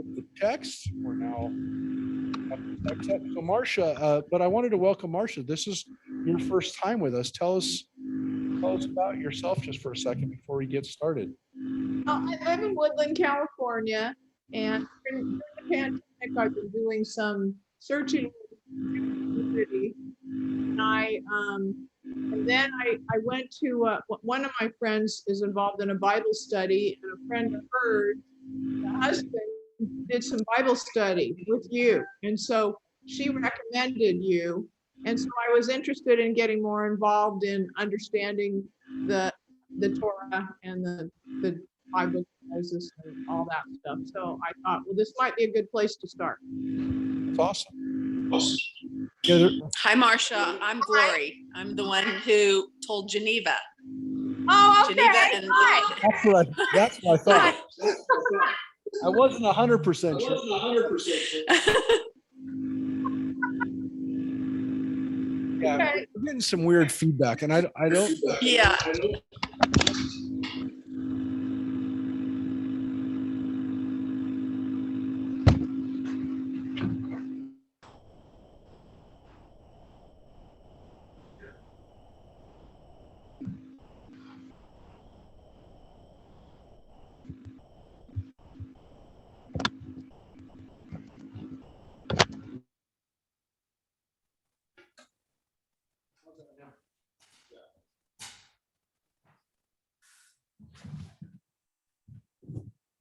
with the text. We're now so Marcia, but I wanted to welcome Marcia. This is your first time with us. Tell us about yourself just for a second before we get started. I live in Woodland, California, and during the pandemic, I've been doing some searching community. And then I went to one of my friends is involved in a Bible study, and a friend of hers, the husband, did some Bible study with you, and so she recommended you, and so I was interested in getting more involved in understanding the Torah and the Bible Moses and all that stuff. So I thought, well, this might be a good place to start. That's awesome. Hi, Marcia. I'm Glory. I'm the one who told Geneva. Oh, okay. Geneva and that's what I thought. I wasn't 100% sure. Yeah, Okay. we're getting some weird feedback, and I don't. Yeah.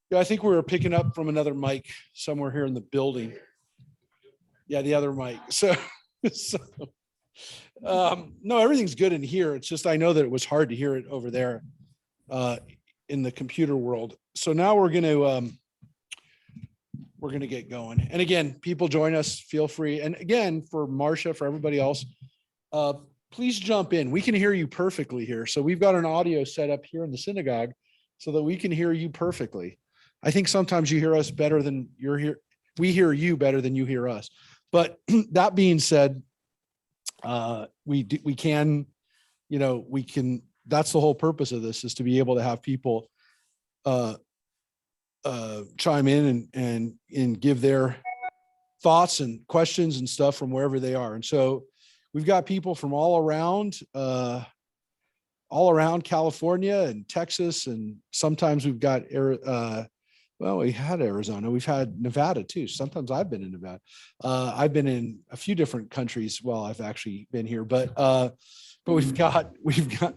Yeah, I think we were picking up from another mic somewhere here in the building. Yeah, the other mic. No, everything's good in here. It's just I know that it was hard to hear it over there in the computer world. So now we're gonna get going. And again, people join us. Feel free. And again, for Marcia, for everybody else, please jump in. We can hear you perfectly here. So we've got an audio set up here in the synagogue so that we can hear you perfectly. I think sometimes you hear us better than you're here. We hear you better than you hear us. But that being said, we can, that's the whole purpose of this, is to be able to have people chime in and give their thoughts and questions and stuff from wherever they are. And so we've got people from all around California and Texas, and sometimes we've got we had Arizona, we've had Nevada too. Sometimes I've been in Nevada. I've been in a few different countries. Well, I've actually been here, but we've got and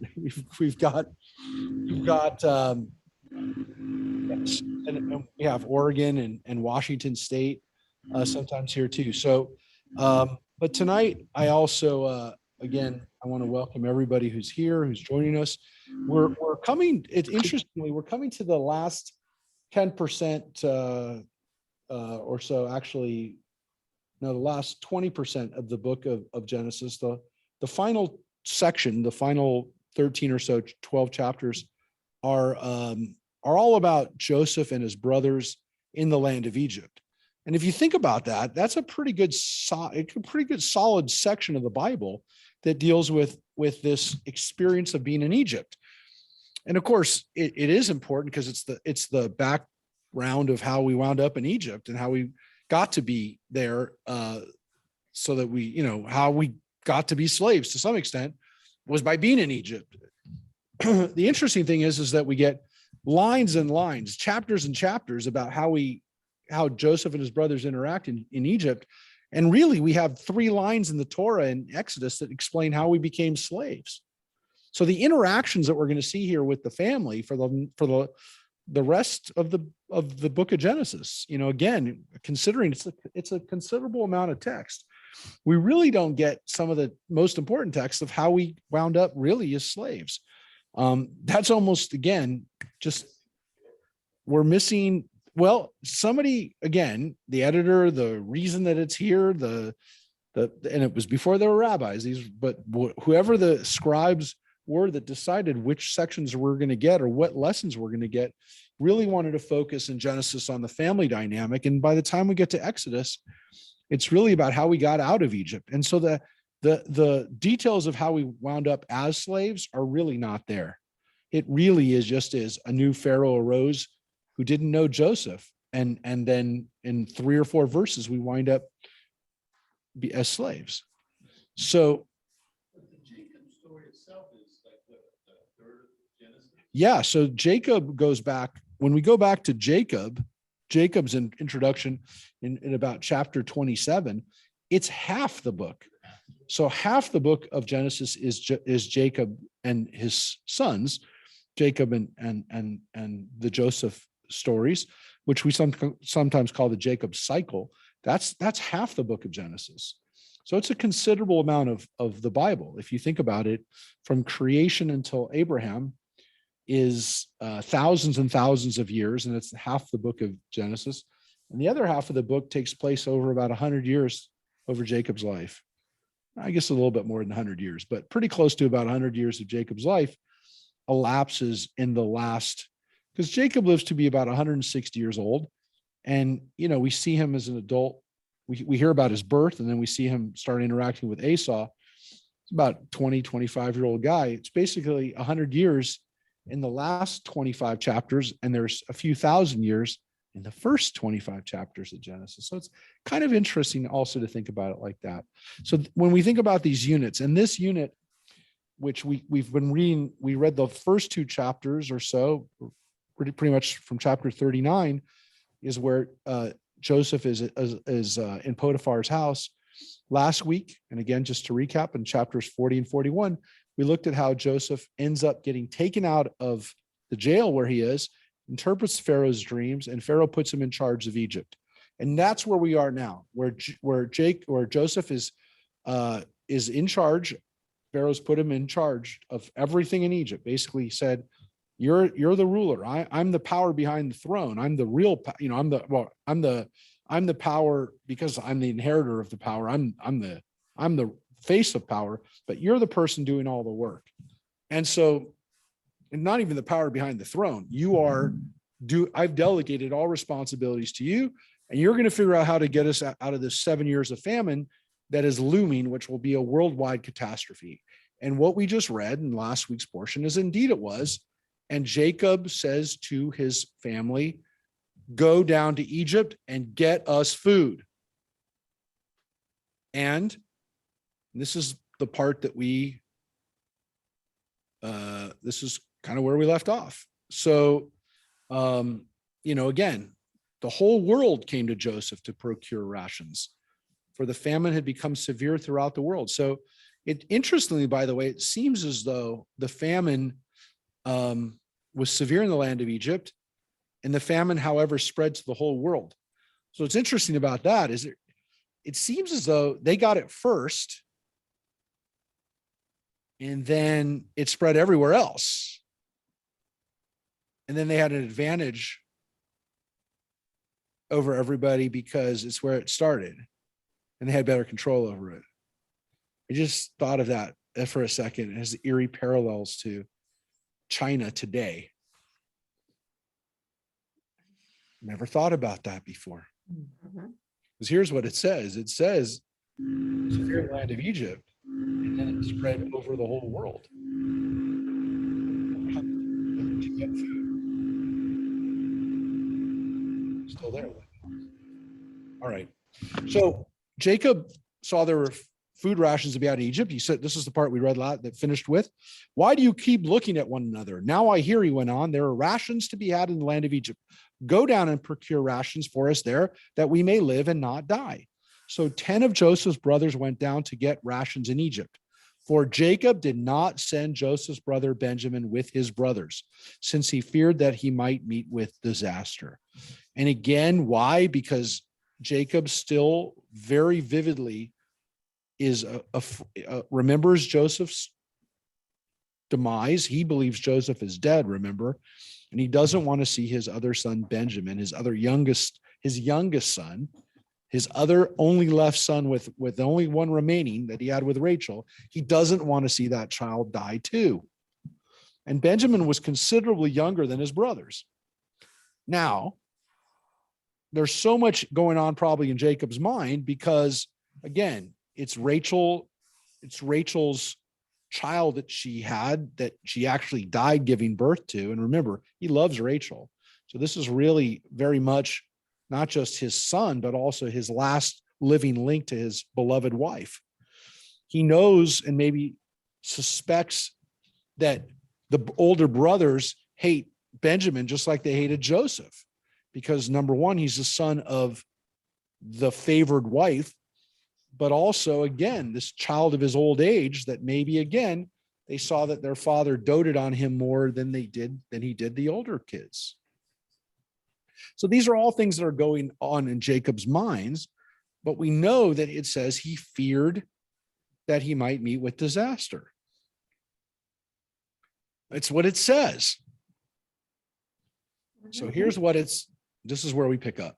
we have Oregon and Washington State sometimes here too. So, but tonight I also again, I want to welcome everybody who's here, who's joining us. We're coming. Interestingly, we're coming to the last 10% or so. Actually, no, the last 20% of the book of Genesis. The final section, the final 13 or so, 12 chapters, are all about Joseph and his brothers in the land of Egypt. And if you think about that, that's a pretty good solid section of the Bible that deals with this experience of being in Egypt. And of course, it is important because it's the background of how we wound up in Egypt and how we got to be there, so that we, how we got to be slaves to some extent was by being in Egypt. The interesting thing is that we get lines and lines, chapters and chapters about how Joseph and his brothers interact in Egypt. And really, we have 3 lines in the Torah and Exodus that explain how we became slaves. So the interactions that we're going to see here with the family for the rest of the book of Genesis, again, considering it's a considerable amount of text, we really don't get some of the most important text of how we wound up really as slaves. That's almost, again, just we're missing. Well, somebody, again, the editor, the reason that it's here, and it was before there were rabbis, but whoever the scribes were that decided which sections we're going to get or what lessons we're going to get, really wanted to focus in Genesis on the family dynamic. And by the time we get to Exodus, it's really about how we got out of Egypt. And so the details of how we wound up as slaves are really not there. It really is just as a new Pharaoh arose who didn't know Joseph, And then in 3 or 4 verses, we wind up as slaves. So yeah, so Jacob goes back. When we go back to Jacob's introduction in about chapter 27, it's half the book. So half the book of Genesis is Jacob and his sons, Jacob and the Joseph stories, which we sometimes call the Jacob cycle. That's half the book of Genesis. So it's a considerable amount of the Bible. If you think about it, from creation until Abraham is thousands and thousands of years, and it's half the book of Genesis. And the other half of the book takes place over about 100 years over Jacob's life. I guess a little bit more than 100 years, but pretty close to about 100 years of Jacob's life elapses in the last, because Jacob lives to be about 160 years old. And, we see him as an adult. We hear about his birth, and then we see him start interacting with Esau. It's about 20, 25-year-old guy. It's basically 100 years in the last 25 chapters, and there's a few thousand years in the first 25 chapters of Genesis. So it's kind of interesting also to think about it like that. So when we think about these units, and this unit, which we've been reading, we read the first 2 chapters or so, pretty much from chapter 39, is where Joseph is in Potiphar's house. Last week, and again, just to recap, in chapters 40 and 41, we looked at how Joseph ends up getting taken out of the jail where he is, interprets Pharaoh's dreams, and Pharaoh puts him in charge of Egypt. And that's where we are now, where Joseph is in charge. Pharaoh's put him in charge of everything in Egypt. Basically said, you're the ruler. I'm the power behind the throne. I'm the real, I'm the power because I'm the inheritor of the power. I'm the face of power, but you're the person doing all the work. And so, and not even the power behind the throne. I've delegated all responsibilities to you, and you're going to figure out how to get us out of this 7 years of famine that is looming, which will be a worldwide catastrophe. And what we just read in last week's portion is indeed it was. And Jacob says to his family, go down to Egypt and get us food. And this is the part that this is kind of where we left off. So, again, the whole world came to Joseph to procure rations, for the famine had become severe throughout the world. So interestingly, by the way, it seems as though the famine was severe in the land of Egypt, and the famine, however, spread to the whole world. So what's interesting about that is it seems as though they got it first, and then it spread everywhere else. And then they had an advantage over everybody because it's where it started, and they had better control over it. I just thought of that for a second. It has eerie parallels to China today. Never thought about that before. Because here's what it says. It says, severe land of Egypt, and then it spread over the whole world. To get food. Still there. All right. So Jacob saw there were food rations to be out of Egypt. He said, this is the part we read that finished with. Why do you keep looking at one another? Now I hear, he went on, there are rations to be had in the land of Egypt. Go down and procure rations for us there, that we may live and not die. So 10 of Joseph's brothers went down to get rations in Egypt. For Jacob did not send Joseph's brother Benjamin with his brothers, since he feared that he might meet with disaster. And again, why? Because Jacob still very vividly remembers Joseph's demise. He believes Joseph is dead, remember, and he doesn't want to see his other son Benjamin, his youngest son, his other only left son with only one remaining that he had with Rachel. He doesn't want to see that child die too. And Benjamin was considerably younger than his brothers. Now, there's so much going on probably in Jacob's mind because, again, it's Rachel's child that she had, that she actually died giving birth to. And remember, he loves Rachel. So this is really very much not just his son, but also his last living link to his beloved wife. He knows and maybe suspects that the older brothers hate Benjamin just like they hated Joseph, because number one, he's the son of the favored wife, but also, again, this child of his old age that maybe, again, they saw that their father doted on him more than he did the older kids. So these are all things that are going on in Jacob's minds, but we know that it says he feared that he might meet with disaster. It's what it says. So here's what this is where we pick up.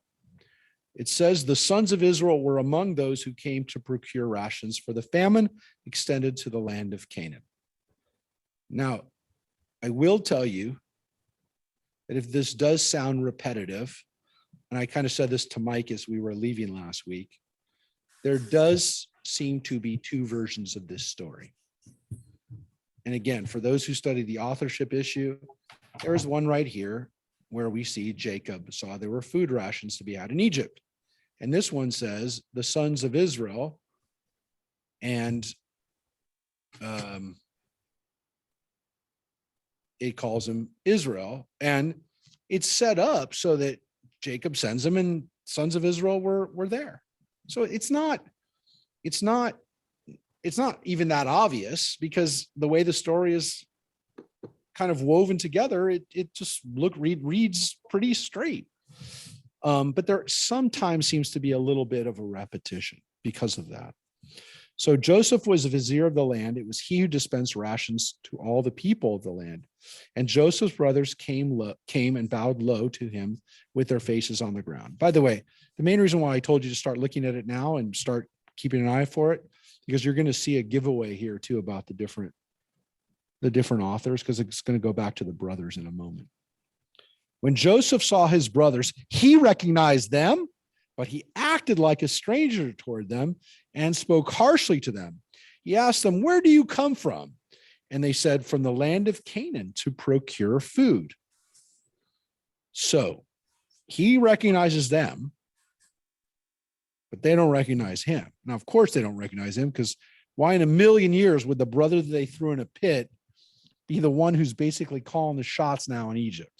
It says the sons of Israel were among those who came to procure rations for the famine extended to the land of Canaan. Now, I will tell you that if this does sound repetitive, and I kind of said this to Mike as we were leaving last week, there does seem to be two versions of this story. And again, for those who study the authorship issue, there's one right here where we see Jacob saw there were food rations to be had in Egypt. And this one says the sons of Israel, and it calls him Israel. And it's set up so that Jacob sends them and sons of Israel were there. So it's not even that obvious, because the way the story is kind of woven together, it just reads pretty straight. But there sometimes seems to be a little bit of a repetition because of that. So Joseph was a vizier of the land. It was he who dispensed rations to all the people of the land. And Joseph's brothers came and bowed low to him with their faces on the ground. By the way, the main reason why I told you to start looking at it now and start keeping an eye for it, because you're going to see a giveaway here too about the different authors, because it's going to go back to the brothers in a moment. When Joseph saw his brothers, he recognized them, but he acted like a stranger toward them and spoke harshly to them. He asked them, "Where do you come from?" And they said, "From the land of Canaan to procure food." So he recognizes them, but they don't recognize him. Now, of course, they don't recognize him, because why in a million years would the brother that they threw in a pit be the one who's basically calling the shots now in Egypt?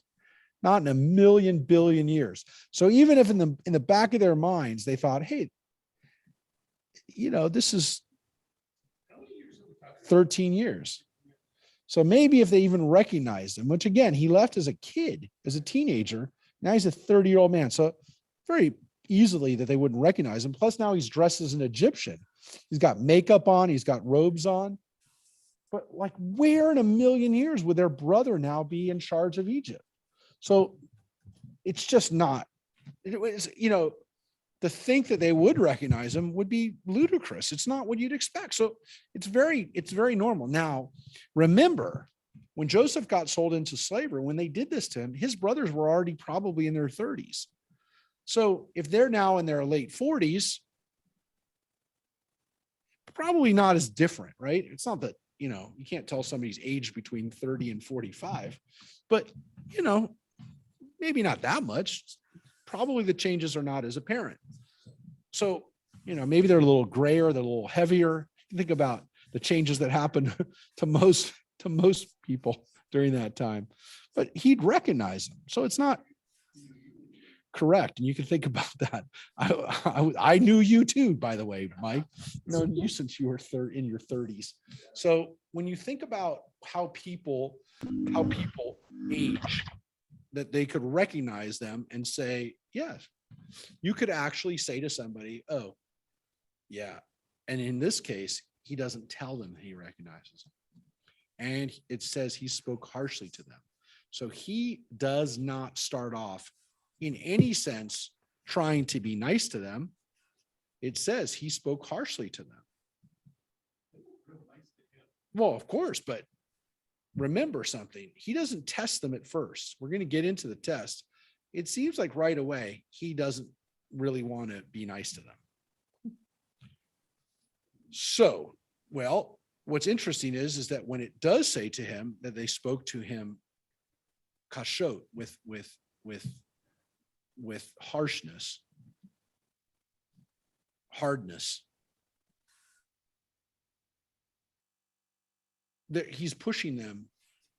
Not in a million billion years. So even if in the back of their minds, they thought, hey, this is 13 years. So maybe if they even recognized him, which again, he left as a kid, as a teenager, now he's a 30-year-old man. So very easily that they wouldn't recognize him. Plus now he's dressed as an Egyptian. He's got makeup on, he's got robes on. But like, where in a million years would their brother now be in charge of Egypt? So it's just not, it was, to think that they would recognize him would be ludicrous. It's not what you'd expect. So it's very normal. Now, remember, when Joseph got sold into slavery, when they did this to him, his brothers were already probably in their 30s. So if they're now in their late 40s, probably not as different, right? It's not that, you can't tell somebody's age between 30 and 45, but, maybe not that much. Probably the changes are not as apparent. So, maybe they're a little grayer, they're a little heavier. Think about the changes that happen to most people during that time, but he'd recognize them. So it's not correct. And you can think about that. I knew you too, by the way, Mike. Known you since you were in your 30s. So when you think about how people age, that they could recognize them and say, yes, you could actually say to somebody, oh, yeah. And in this case, he doesn't tell them he recognizes them. And it says he spoke harshly to them. So he does not start off in any sense trying to be nice to them. It says he spoke harshly to them. Well, of course, but remember something. He doesn't test them at first. We're going to get into the test. It seems like right away, he doesn't really want to be nice to them. So, well, what's interesting is that when it does say to him that they spoke to him kashot with with harshness, hardness. He's pushing them.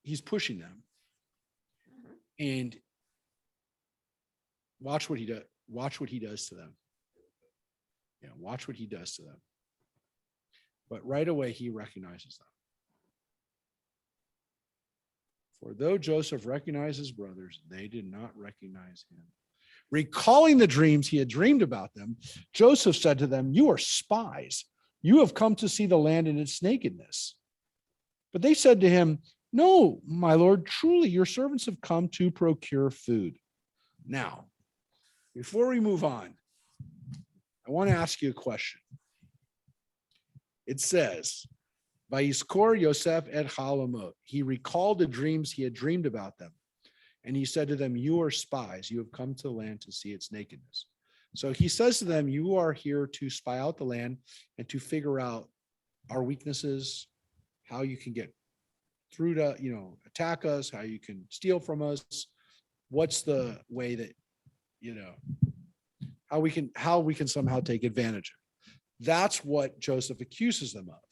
He's pushing them. And watch what he does. Watch what he does to them. Yeah, watch what he does to them. But right away, he recognizes them. For though Joseph recognized his brothers, they did not recognize him. Recalling the dreams he had dreamed about them, Joseph said to them, "You are spies. You have come to see the land in its nakedness." But they said to him, "No, my lord, truly your servants have come to procure food." Now, before we move on, I want to ask you a question. It says, Vayiskor Yosef et Chalamot. He recalled the dreams he had dreamed about them. And he said to them, "You are spies. You have come to the land to see its nakedness." So he says to them, you are here to spy out the land and to figure out our weaknesses, how you can get through to, attack us, how you can steal from us. What's the way that, how we can somehow take advantage of it. That's what Joseph accuses them of.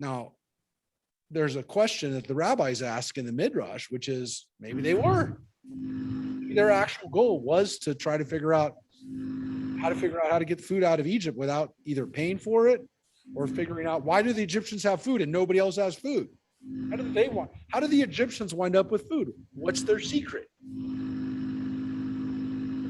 Now, there's a question that the rabbis ask in the Midrash, which is maybe they were. Maybe their actual goal was to try to figure out how to get food out of Egypt without either paying for it or figuring out why do the Egyptians have food and nobody else has food? How do the Egyptians wind up with food? What's their secret?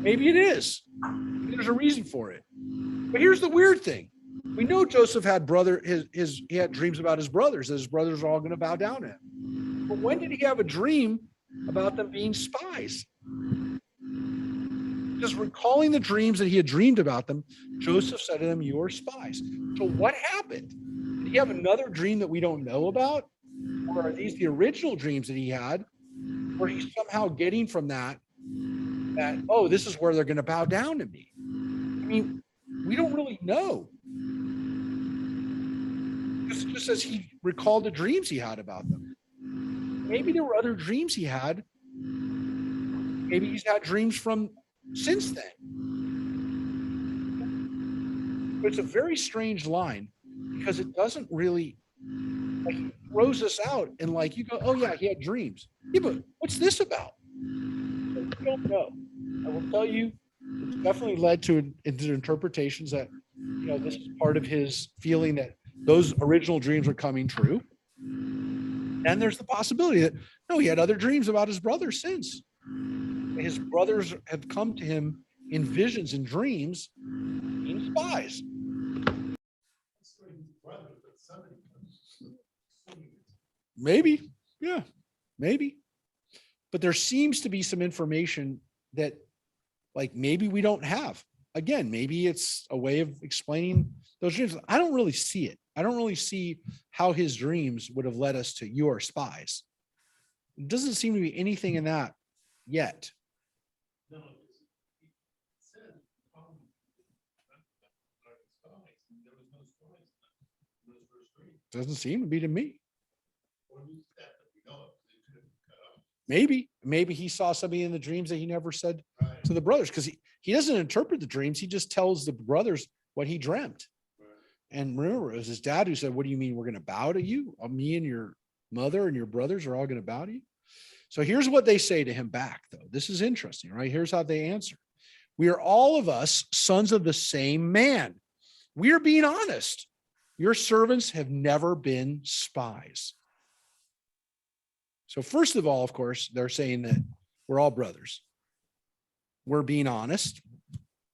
Maybe it is. Maybe there's a reason for it. But here's the weird thing. We know Joseph had he had dreams about his brothers, that his brothers are all going to bow down to him. But when did he have a dream about them being spies? Just recalling the dreams that he had dreamed about them, Joseph said to them, "You are spies." So what happened? Did he have another dream that we don't know about? Or are these the original dreams that he had? Or he's somehow getting from that, oh, this is where they're going to bow down to me? I mean, we don't really know. It just says he recalled the dreams he had about them. Maybe there were other dreams he had. Maybe he's had dreams from since then. But it's a very strange line because it doesn't really, it throws us out and you go, oh yeah, he had dreams. Yeah, but what's this about? We don't know. I will tell you, it's definitely led to interpretations that, this is part of his feeling that those original dreams are coming true. And there's the possibility that, no, he had other dreams about his brothers since. His brothers have come to him in visions and dreams, being spies. Maybe, yeah, maybe. But there seems to be some information that maybe we don't have. Again, maybe it's a way of explaining those dreams. I don't really see it. I don't really see how his dreams would have led us to "you are spies." It doesn't seem to be anything in that yet. Doesn't seem to be to me. Maybe he saw something in the dreams that he never said to the brothers, because he doesn't interpret the dreams. He just tells the brothers what he dreamt. And remember, it was his dad who said, "What do you mean we're going to bow to you? Me and your mother and your brothers are all going to bow to you?" So here's what they say to him back, though. This is interesting, right? Here's how they answer. "We are all of us sons of the same man. We are being honest. Your servants have never been spies." So first of all, of course, they're saying that we're all brothers. We're being honest,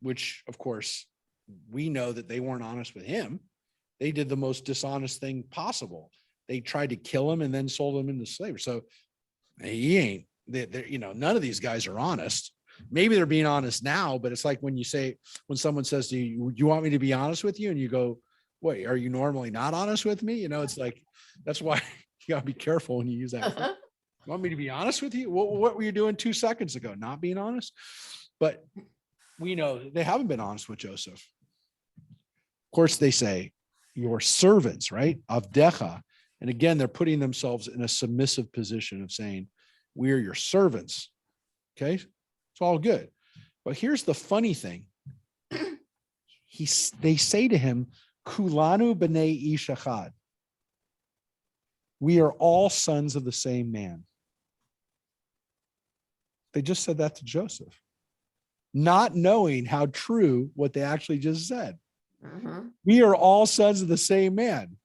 which, of course, we know that they weren't honest with him. They did the most dishonest thing possible. They tried to kill him and then sold him into slavery. So he ain't, none of these guys are honest. Maybe they're being honest now, but it's like when someone says to you, "You want me to be honest with you?" And you go, "Wait, are you normally not honest with me?" It's like, that's why you gotta be careful when you use that. You want me to be honest with you? What were you doing 2 seconds ago? Not being honest? But we know they haven't been honest with Joseph. Of course, they say, "Your servants," right? Avdecha. And again, they're putting themselves in a submissive position of saying, "We are your servants." Okay. It's all good. But here's the funny thing. They say to him, Kulanu b'nei ish echad. We are all sons of the same man. They just said that to Joseph, not knowing how true what they actually just said. We are all sons of the same man.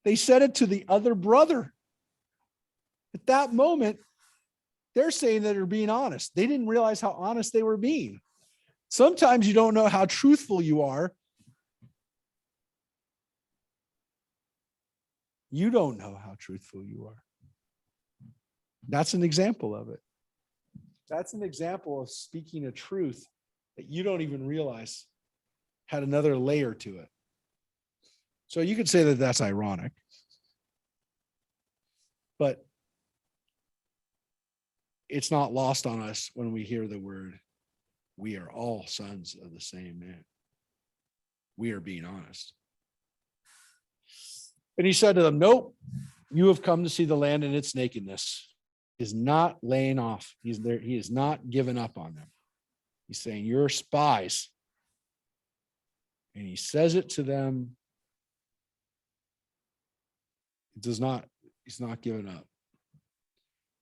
They said it to the other brother. At that moment, they're saying that they're being honest. They didn't realize how honest they were being. Sometimes you don't know how truthful you are. You don't know how truthful you are. That's an example of it. That's an example of speaking a truth that you don't even realize had another layer to it. So you could say that that's ironic, but it's not lost on us when we hear the word, we are all sons of the same man. We are being honest. And he said to them, nope, you have come to see the land in its nakedness. He is not laying off. He's there. He is not giving up on them. He's saying, you're spies. And he says it to them. He's not giving up.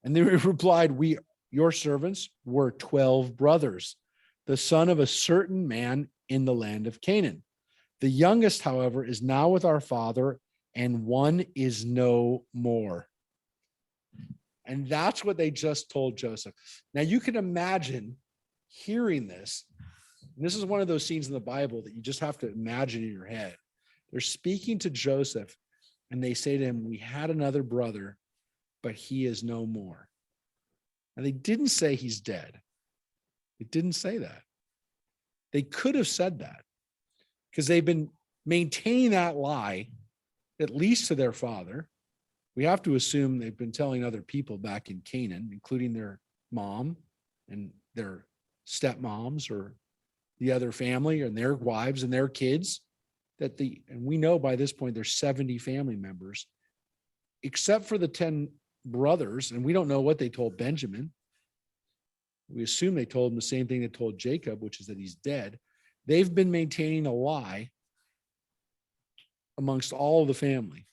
And they replied, your servants were 12 brothers, the son of a certain man in the land of Canaan. The youngest, however, is now with our father, and one is no more. And that's what they just told Joseph. Now you can imagine hearing this. And this is one of those scenes in the Bible that you just have to imagine in your head. They're speaking to Joseph, and they say to him, we had another brother, but he is no more. And they didn't say he's dead. They didn't say that. They could have said that because they've been maintaining that lie, at least to their father. We have to assume they've been telling other people back in Canaan, including their mom and their stepmoms or the other family and their wives and their kids, and we know by this point there's 70 family members, except for the 10 brothers, and we don't know what they told Benjamin. We assume they told him the same thing they told Jacob, which is that he's dead. They've been maintaining a lie amongst all of the family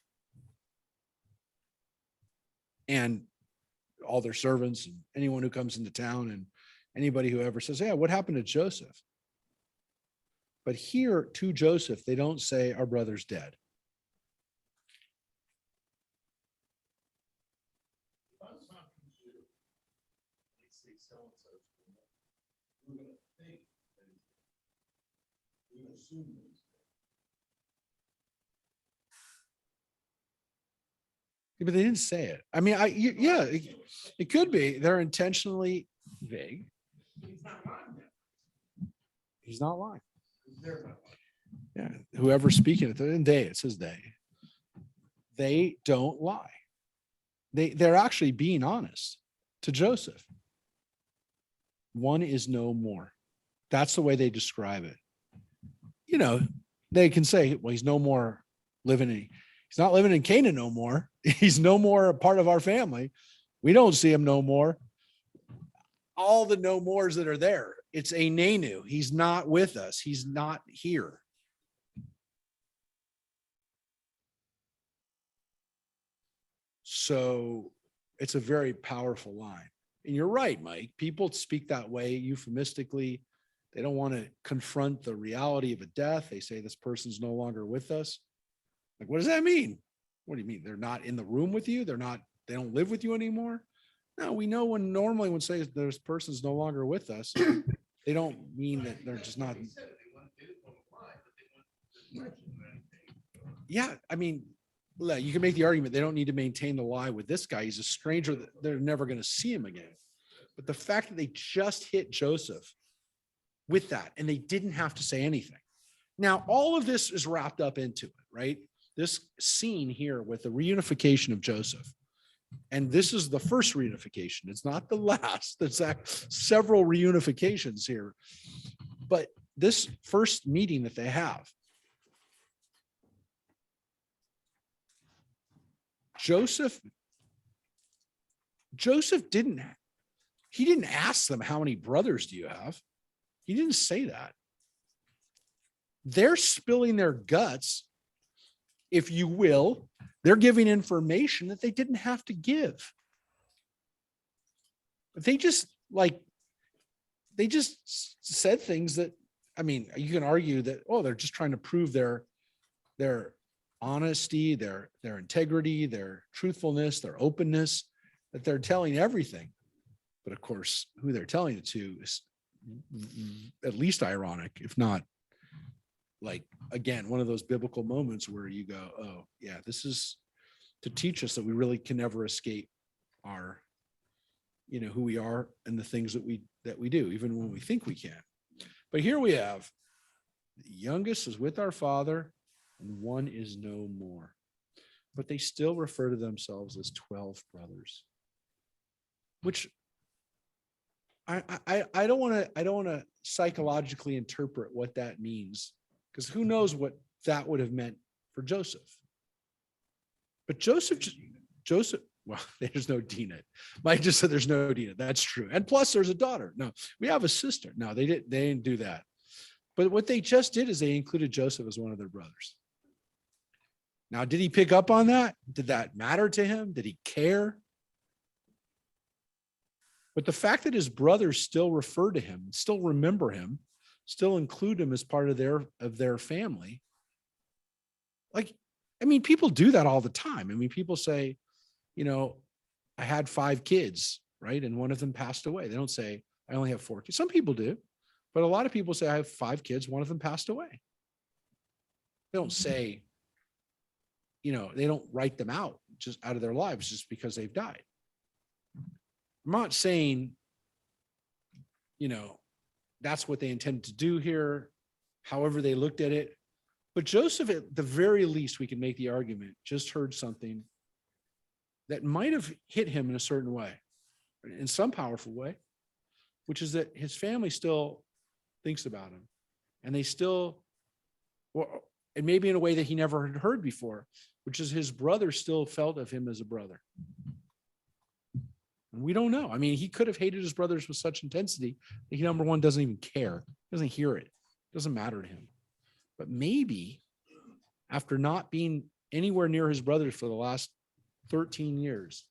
and all their servants and anyone who comes into town and anybody who ever says, yeah, what happened to Joseph? But here to Joseph, they don't say our brother's dead. But they didn't say it. I mean, it could be. They're intentionally vague. He's not lying. Yeah, whoever's speaking it, it says they. They don't lie. They're actually being honest to Joseph. One is no more. That's the way they describe it. You know, they can say, well, he's no more he's not living in Canaan no more. He's no more a part of our family. We don't see him no more. All the no mores that are there, it's a nenu. He's not with us. He's not here. So it's a very powerful line. And you're right, Mike. People speak that way euphemistically. They don't want to confront the reality of a death. They say this person's no longer with us. Like, what does that mean? What do you mean? They're not in the room with you? They don't live with you anymore? No, we know when say this person's no longer with us, they don't mean that they're just not. Yeah, I mean, you can make the argument they don't need to maintain the lie with this guy. He's a stranger that they're never going to see him again. But the fact that they just hit Joseph with that and they didn't have to say anything. Now, all of this is wrapped up into it, right? This scene here with the reunification of Joseph. And this is the first reunification. It's not the last. There's several reunifications here. But this first meeting that they have, Joseph He didn't ask them, how many brothers do you have? He didn't say that. They're spilling their guts, if you will. They're giving information that they didn't have to give. They just said things that, I mean, you can argue that, oh, they're just trying to prove their honesty, their integrity, their truthfulness, their openness, that they're telling everything. But of course, who they're telling it to is at least ironic, if not, like, again, one of those biblical moments where you go, oh yeah, this is to teach us that we really can never escape our, who we are and the things that we do, even when we think we can. But here we have, the youngest is with our father and one is no more. But they still refer to themselves as 12 brothers, which I don't want to psychologically interpret what that means, because who knows what that would have meant for Joseph. But Joseph, well, there's no Dina. Mike just said there's no Dina. That's true. And plus there's a daughter. No, we have a sister. No, they didn't do that. But what they just did is they included Joseph as one of their brothers. Now, did he pick up on that? Did that matter to him? Did he care? But the fact that his brothers still refer to him, still remember him, still include him as part of their family. Like, I mean, people do that all the time. I mean, people say, I had 5 kids, right? And one of them passed away. They don't say, I only have 4 kids. Some people do, but a lot of people say, I have 5 kids. One of them passed away. They don't say, they don't write them out just out of their lives just because they've died. I'm not saying, that's what they intended to do here, however they looked at it. But Joseph, at the very least, we can make the argument, just heard something that might have hit him in a certain way, in some powerful way, which is that his family still thinks about him. And they still, and maybe in a way that he never had heard before, which is his brother still felt of him as a brother. And we don't know. I mean, he could have hated his brothers with such intensity that he, number one, doesn't even care, doesn't hear it, doesn't matter to him. But maybe after not being anywhere near his brothers for the last 13 years,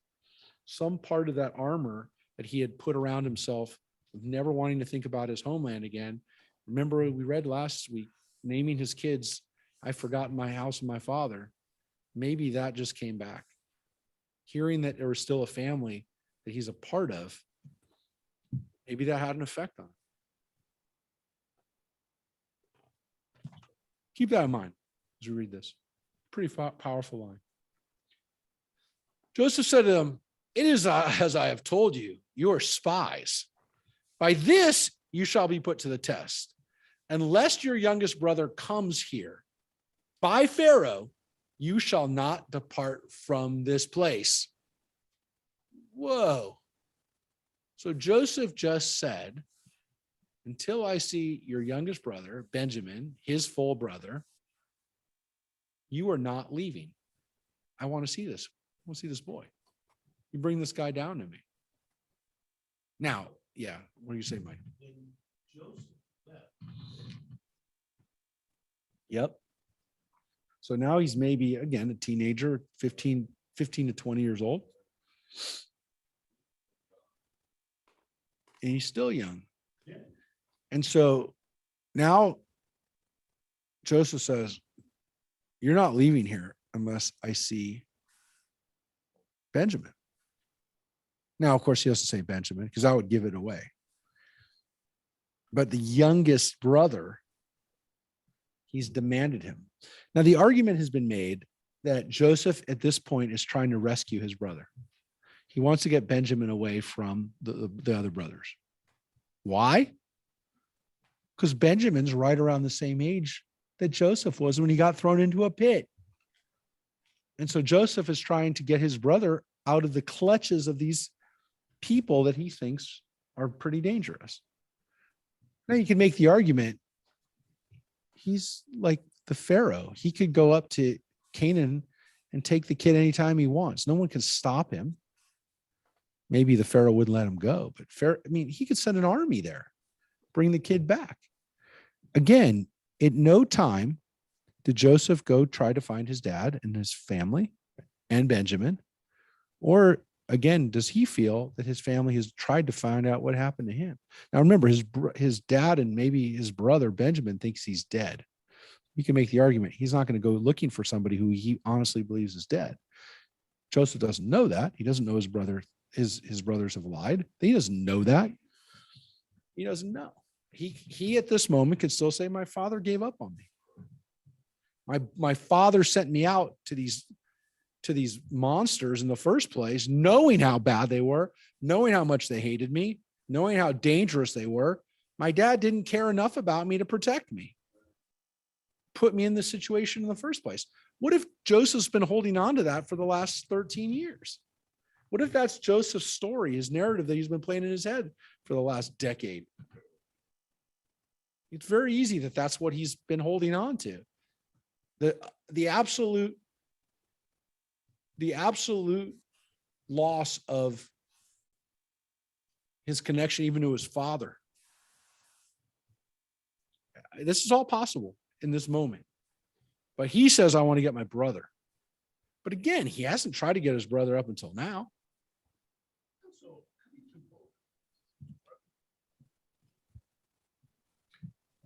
some part of that armor that he had put around himself of never wanting to think about his homeland again. Remember, we read last week, naming his kids, I've forgotten my house and my father. Maybe that just came back. Hearing that there was still a family that he's a part of, maybe that had an effect on him. Keep that in mind as we read this. Pretty powerful line. Joseph said to them, it is as I have told you, you are spies. By this you shall be put to the test. Unless your youngest brother comes here, by Pharaoh, you shall not depart from this place. Whoa. So Joseph just said, until I see your youngest brother, Benjamin, his full brother, you are not leaving. I want to see this. I want to see this boy. You bring this guy down to me. Now, yeah, what do you say, Mike? Yep. So now he's maybe, again, a teenager, 15 to 20 years old. And he's still young. Yeah. And so now Joseph says, you're not leaving here unless I see Benjamin. Now, of course, he has to say Benjamin because I would give it away. But the youngest brother, he's demanded him. Now, the argument has been made that Joseph at this point is trying to rescue his brother. He wants to get Benjamin away from the other brothers. Why? Because Benjamin's right around the same age that Joseph was when he got thrown into a pit. And so Joseph is trying to get his brother out of the clutches of these people that he thinks are pretty dangerous. Now you can make the argument, he's like the Pharaoh. He could go up to Canaan and take the kid anytime he wants. No one can stop him. maybe the Pharaoh wouldn't let him go, but he could send an army there, bring the kid back. Again, at no time did Joseph go try to find his dad and his family and Benjamin, or again, does he feel that his family has tried to find out what happened to him? Now, remember, his dad and maybe his brother Benjamin thinks he's dead. You can make the argument he's not going to go looking for somebody who he honestly believes is dead. Joseph doesn't know that. He doesn't know his brothers have lied. He doesn't know that. He doesn't know. He at this moment could still say, my father gave up on me. My father sent me out to these monsters in the first place, knowing how bad they were, knowing how much they hated me, knowing how dangerous they were. My dad didn't care enough about me to protect me, put me in this situation in the first place. What if Joseph's been holding on to that for the last 13 years? What if that's Joseph's story, his narrative that he's been playing in his head for the last decade? It's very easy that that's what he's been holding on to. The absolute loss of his connection even to his father. This is all possible in this moment. But he says, I want to get my brother. But again, he hasn't tried to get his brother up until now.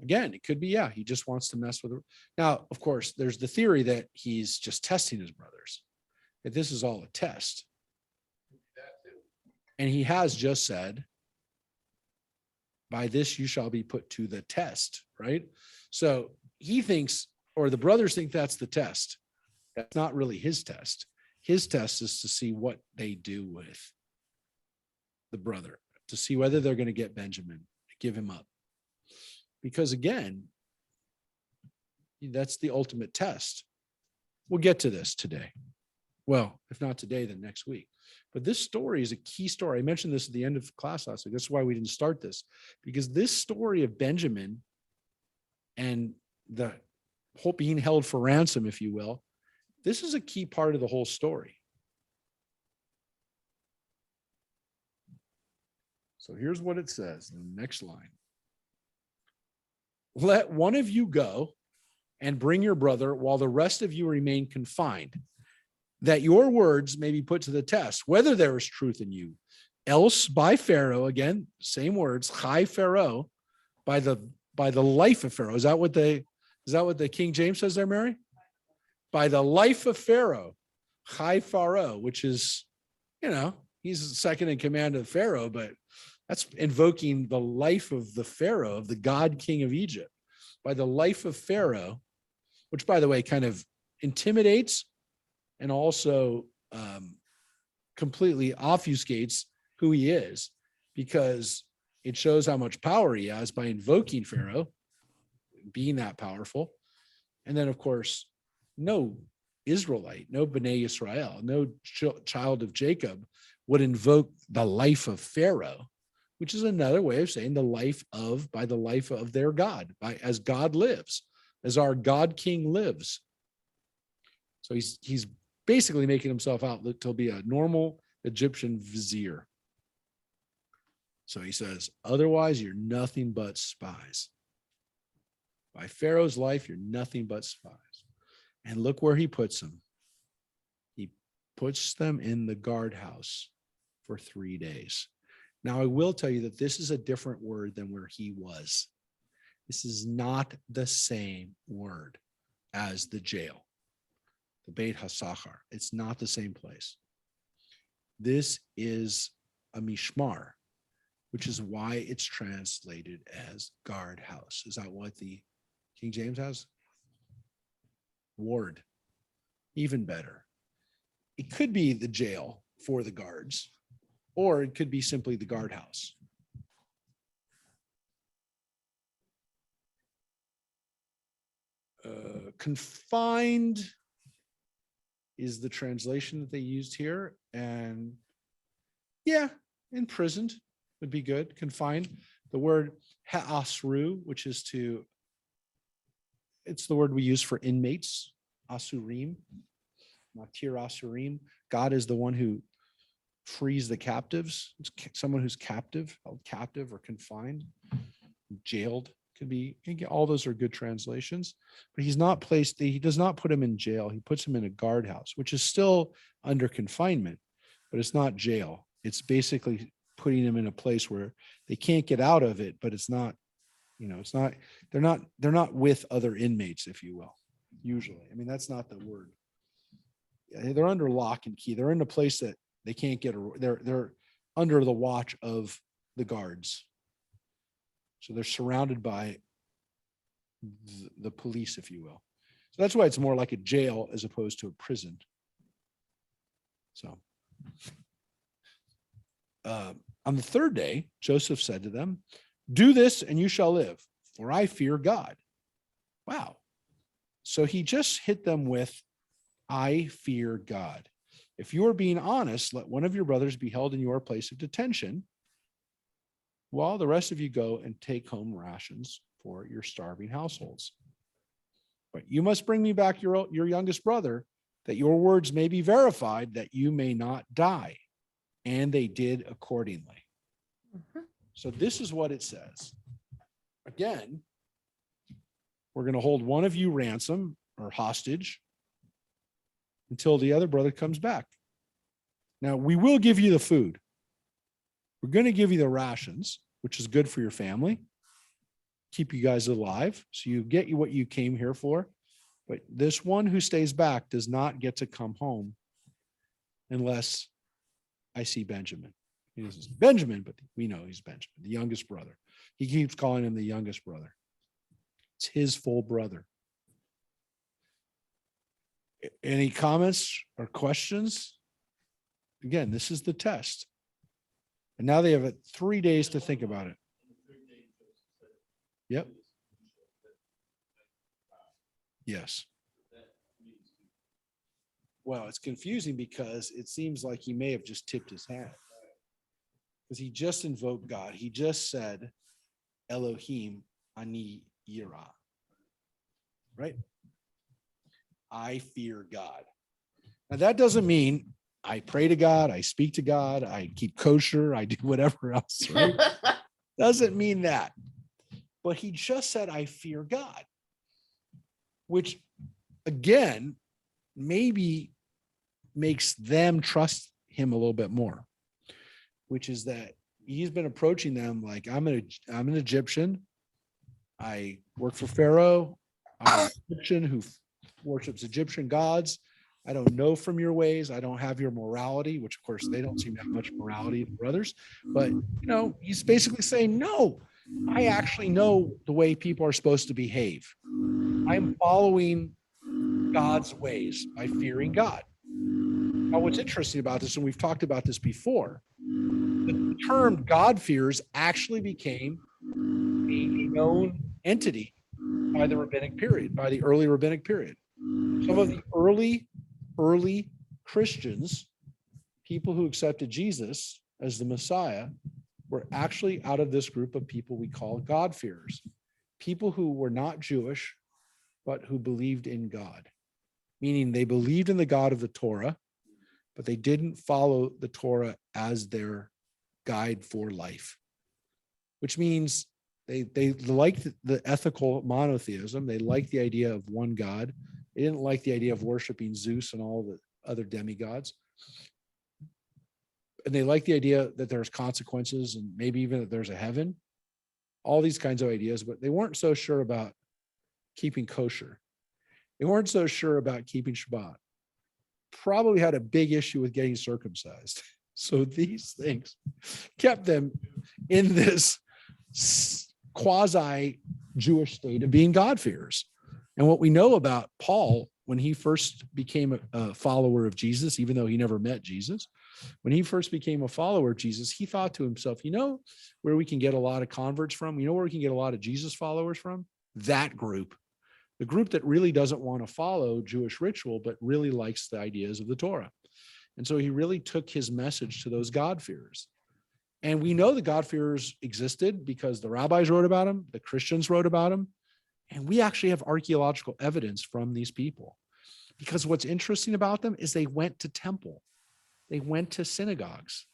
Again, it could be, he just wants to mess with her. Now, of course, there's the theory that he's just testing his brothers, that this is all a test. And he has just said, by this you shall be put to the test, right? So he thinks, or the brothers think that's the test. That's not really his test. His test is to see what they do with the brother, to see whether they're going to get Benjamin, give him up. Because again, that's the ultimate test. We'll get to this today. Well, if not today, then next week. But this story is a key story. I mentioned this at the end of class last week. That's why we didn't start this, because this story of Benjamin and the whole being held for ransom, if you will, this is a key part of the whole story. So here's what it says in the next line. Let one of you go and bring your brother while the rest of you remain confined, that your words may be put to the test, whether there is truth in you. Else by Pharaoh, again, same words, Chai Pharaoh, by the life of Pharaoh. Is that what the King James says there, Mary? By the life of Pharaoh, Chai Pharaoh, which is, he's the second in command of Pharaoh, but that's invoking the life of the Pharaoh, of the God King of Egypt. By the life of Pharaoh, which, by the way, kind of intimidates and also completely obfuscates who he is, because it shows how much power he has by invoking Pharaoh, being that powerful. And then, of course, no Israelite, no Bnei Israel, no child of Jacob would invoke the life of Pharaoh, which is another way of saying by the life of their God, as God lives, as our God King lives. So he's basically making himself out to be a normal Egyptian vizier. So he says, otherwise you're nothing but spies. By Pharaoh's life, you're nothing but spies. And look where he puts them. He puts them in the guardhouse for 3 days. Now, I will tell you that this is a different word than where he was. This is not the same word as the jail, the Beit HaSachar. It's not the same place. This is a mishmar, which is why it's translated as guardhouse. Is that what the King James has? Ward. Even better. It could be the jail for the guards, or it could be simply the guardhouse. Confined is the translation that they used here. And imprisoned would be good. Confined. The word ha'asru, which is it's the word we use for inmates, asurim, matir asurim. God is the one who frees the captives. It's someone who's captive, held captive or confined, jailed. Could be, all those are good translations, but he does not put him in jail. He puts him in a guardhouse, which is still under confinement, but it's not jail. It's basically putting him in a place where they can't get out of it, but it's not, they're not with other inmates, if you will, usually. I mean, that's not the word. They're under lock and key. They're in a place that they can't get, they're under the watch of the guards. So they're surrounded by the police, if you will. So that's why it's more like a jail as opposed to a prison. So on the third day, Joseph said to them, "Do this and you shall live, for I fear God." Wow. So he just hit them with, "I fear God. If you are being honest, let one of your brothers be held in your place of detention, while the rest of you go and take home rations for your starving households. But you must bring me back your youngest brother, that your words may be verified, that you may not die." And they did accordingly. Mm-hmm. So this is what it says. Again, we're going to hold one of you ransom or hostage until the other brother comes back. Now, we will give you the food. We're going to give you the rations, which is good for your family, keep you guys alive, so you get what you came here for. But this one who stays back does not get to come home unless I see Benjamin. He is Benjamin, but we know he's Benjamin, the youngest brother. He keeps calling him the youngest brother. It's his full brother. Any comments or questions? Again, this is the test. And now they have 3 days to think about it. Yep. Yes. Well, it's confusing because it seems like he may have just tipped his hat. Because he just invoked God. He just said, Elohim ani yirah. Right? I fear God. Now that doesn't mean I pray to God, I speak to God, I keep kosher, I do whatever else, right? Doesn't mean that. But he just said, I fear God, which again, maybe makes them trust him a little bit more, which is that he's been approaching them like, I'm an Egyptian. I work for Pharaoh. I'm an Egyptian who worships Egyptian gods. I don't know from your ways. I don't have your morality, which of course they don't seem to have much morality, the brothers. But, he's basically saying, no, I actually know the way people are supposed to behave. I'm following God's ways by fearing God. Now, what's interesting about this, and we've talked about this before, the term God-fears actually became a known entity by the rabbinic period, by the early rabbinic period. Some of the early Christians, people who accepted Jesus as the Messiah, were actually out of this group of people we call God-fearers, people who were not Jewish, but who believed in God, meaning they believed in the God of the Torah, but they didn't follow the Torah as their guide for life, which means they liked the ethical monotheism. They liked the idea of one God. They didn't like the idea of worshiping Zeus and all the other demigods. And they liked the idea that there's consequences and maybe even that there's a heaven, all these kinds of ideas, but they weren't so sure about keeping kosher. They weren't so sure about keeping Shabbat. Probably had a big issue with getting circumcised. So these things kept them in this quasi-Jewish state of being God-fearers. And what we know about Paul, when he first became a follower of Jesus, even though he never met Jesus, when he first became a follower of Jesus, he thought to himself, where we can get a lot of converts from? Where we can get a lot of Jesus followers from? That group. The group that really doesn't want to follow Jewish ritual, but really likes the ideas of the Torah. And so he really took his message to those God-fearers. And we know the God-fearers existed because the rabbis wrote about them, the Christians wrote about them, and we actually have archaeological evidence from these people. Because what's interesting about them is they went to temple. They went to synagogues.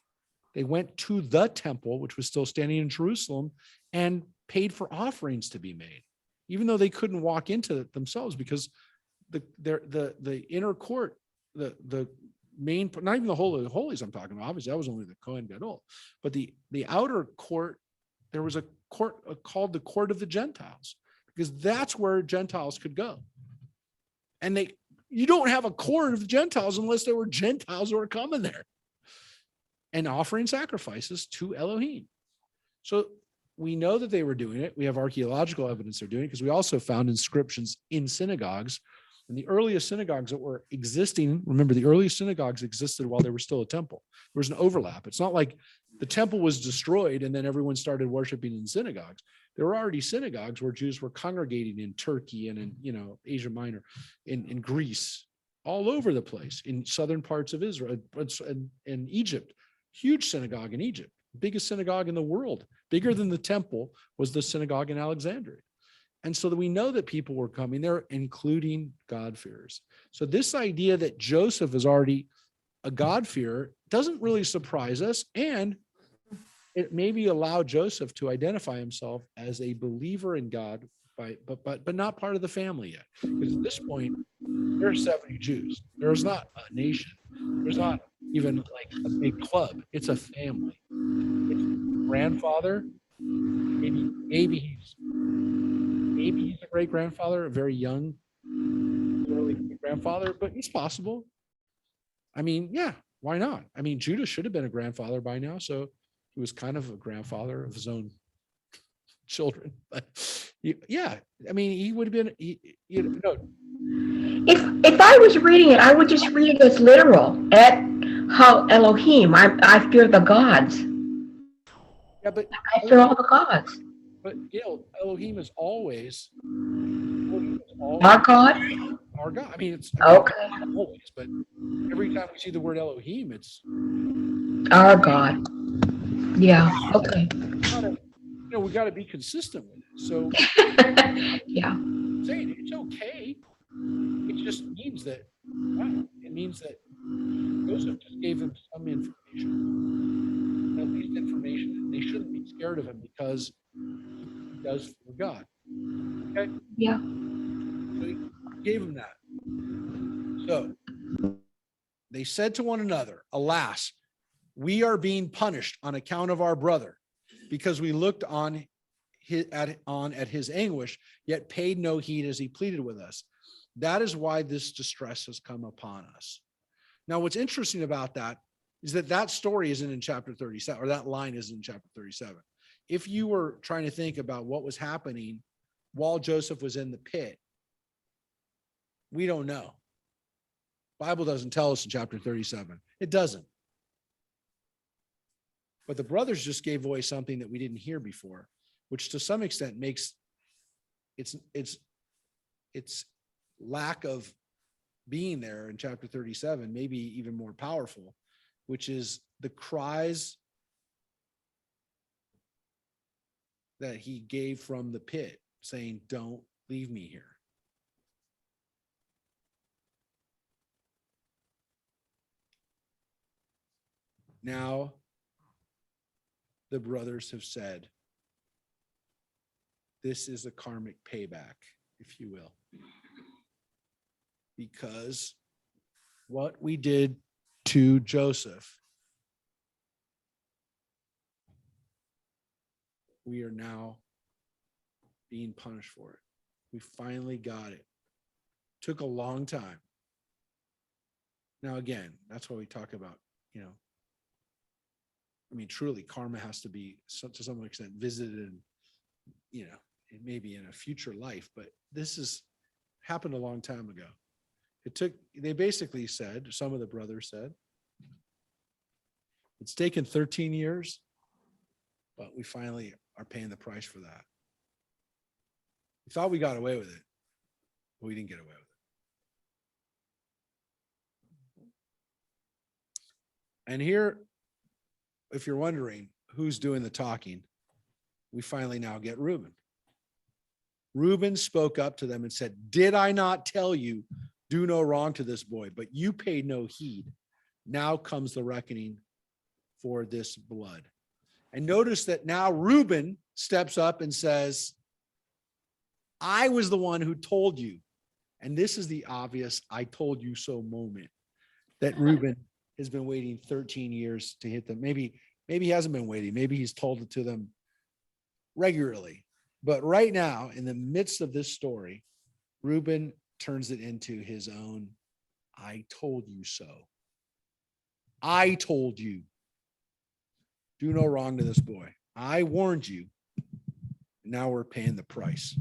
They went to the temple, which was still standing in Jerusalem, and paid for offerings to be made, even though they couldn't walk into it themselves because the inner court, the main, not even the Holy of Holies I'm talking about, obviously that was only the Kohen Gadol, but the outer court, there was a court called the court of the Gentiles, because that's where Gentiles could go. And you don't have a court of the Gentiles unless there were Gentiles who were coming there and offering sacrifices to Elohim. So we know that they were doing it. We have archaeological evidence they're doing it because we also found inscriptions in synagogues. And the earliest synagogues that were existing, remember, the earliest synagogues existed while there was still a temple. There was an overlap. It's not like the temple was destroyed and then everyone started worshiping in synagogues. There were already synagogues where Jews were congregating in Turkey and in Asia Minor, in Greece, all over the place, in southern parts of Israel, and in Egypt. Huge synagogue in Egypt, biggest synagogue in the world, bigger than the temple was the synagogue in Alexandria. And so that we know that people were coming there, including God-fearers. So this idea that Joseph is already a God-fearer doesn't really surprise us. And it maybe allowed Joseph to identify himself as a believer in God, but not part of the family yet. Because at this point, there are 70 Jews. There's not a nation. There's not even like a big club. It's a family. It's grandfather. Maybe he's a great grandfather, a very young, early grandfather, but it's possible. I mean, yeah, why not? I mean, Judah should have been a grandfather by now, so he was kind of a grandfather of his own children. But yeah, I mean, he would have been. If I was reading it, I would just read it as literal. Et ha Elohim. I fear the gods. Yeah, but I fear all the gods. But Elohim is always Our God. Our God. I mean, it's Okay. Always, but every time we see the word Elohim, it's Our God. Yeah. Okay. We got to be consistent with it. So yeah. I'm saying it's okay. It just means that Joseph just gave them some information, at least information. They shouldn't be scared of him because he does for God. Okay. Yeah. So he gave him that. So they said to one another, "Alas, we are being punished on account of our brother, because we looked on at his anguish, yet paid no heed as he pleaded with us. That is why this distress has come upon us." Now, what's interesting about that is that story isn't in chapter 37, or that line isn't in chapter 37. If you were trying to think about what was happening while Joseph was in the pit, we don't know. Bible doesn't tell us in chapter 37. It doesn't. But the brothers just gave away something that we didn't hear before, which to some extent makes its lack of being there in chapter 37 maybe even more powerful, which is the cries that he gave from the pit saying, "Don't leave me here." Now, the brothers have said, this is a karmic payback, if you will. Because what we did to Joseph, we are now being punished for it. We finally got it. Took a long time. Now, again, that's why we talk about, I mean, truly, karma has to be, to some extent, visited, and, it may be in a future life, but this has happened a long time ago. They basically said, some of the brothers said, it's taken 13 years, but we finally are paying the price for that. We thought we got away with it, but we didn't get away with it. And here, if you're wondering who's doing the talking, we finally now get Reuben. Reuben spoke up to them and said, "Did I not tell you, do no wrong to this boy? But you paid no heed. Now comes the reckoning for this blood. And notice that now Reuben steps up and says, I was the one who told you. And this is the obvious I told you so moment that Reuben has been waiting 13 years to hit them. Maybe he hasn't been waiting. Maybe he's told it to them regularly. But right now, in the midst of this story, Reuben turns it into his own, I told you so. I told you. Do no wrong to this boy. I warned you. Now we're paying the price.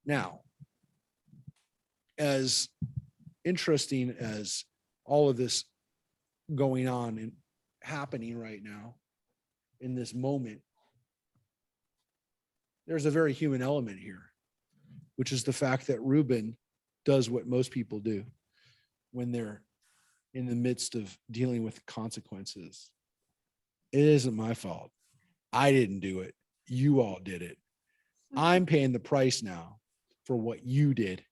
Now, as interesting as all of this going on and happening right now in this moment, there's a very human element here, which is the fact that Reuben does what most people do when they're in the midst of dealing with consequences. It isn't my fault. I didn't do it. You all did it. I'm paying the price now for what you did.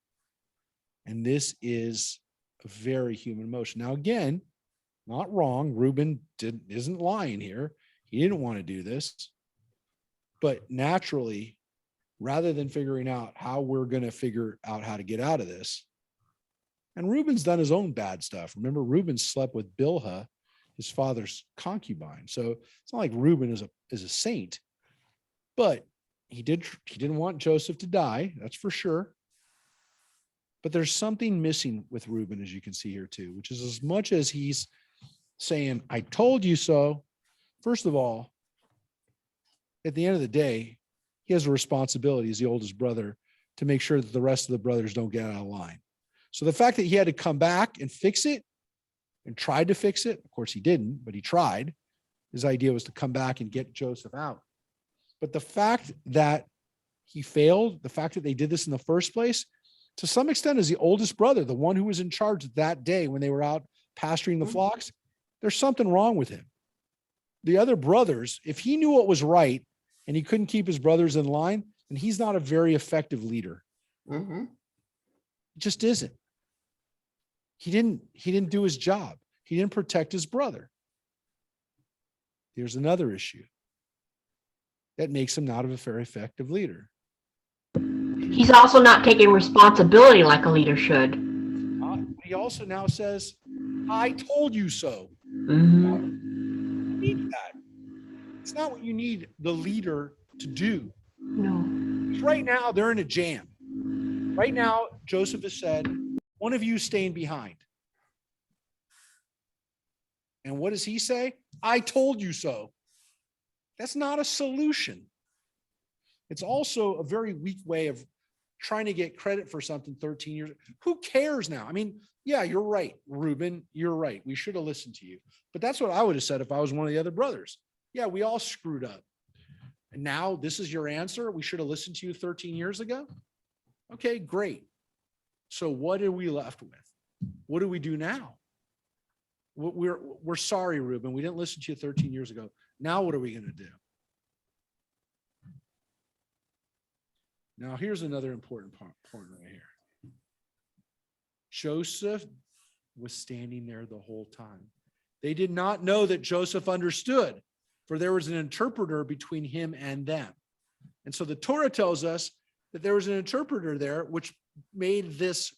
And this is a very human emotion. Now, again, not wrong. Reuben isn't lying here. He didn't want to do this. But naturally, rather than figuring out how we're going to figure out how to get out of this, and Reuben's done his own bad stuff. Remember, Reuben slept with Bilhah, his father's concubine. So it's not like Reuben is a saint, but he didn't want Joseph to die. That's for sure. But there's something missing with Reuben, as you can see here too, which is as much as he's saying, I told you so. First of all, at the end of the day, he has a responsibility as the oldest brother to make sure that the rest of the brothers don't get out of line. So the fact that he had to come back and fix it and tried to fix it, of course he didn't, but he tried. His idea was to come back and get Joseph out. But the fact that he failed, the fact that they did this in the first place, to some extent, as the oldest brother, the one who was in charge that day when they were out pasturing the flocks, there's something wrong with him. The other brothers, if he knew what was right and he couldn't keep his brothers in line, then he's not a very effective leader. Mm-hmm. It just isn't. He didn't do his job. He didn't protect his brother. Here's another issue that makes him not a very effective leader. He's also not taking responsibility like a leader should. He also now says, I told you so. Mm-hmm. You need that. It's not what you need the leader to do. No. Right now, they're in a jam. Right now, Joseph has said, one of you staying behind. And what does he say? I told you so. That's not a solution. It's also a very weak way of trying to get credit for something 13 years. Who cares now? I mean, yeah, you're right, Reuben. You're right. We should have listened to you. But that's what I would have said if I was one of the other brothers. Yeah, we all screwed up. And now this is your answer. We should have listened to you 13 years ago. Okay, great. So what are we left with? What do we do now? We're sorry, Reuben. We didn't listen to you 13 years ago. Now what are we going to do? Now here's another important point right here. Joseph was standing there the whole time. They did not know that Joseph understood, for there was an interpreter between him and them. And so the Torah tells us that there was an interpreter there, which made this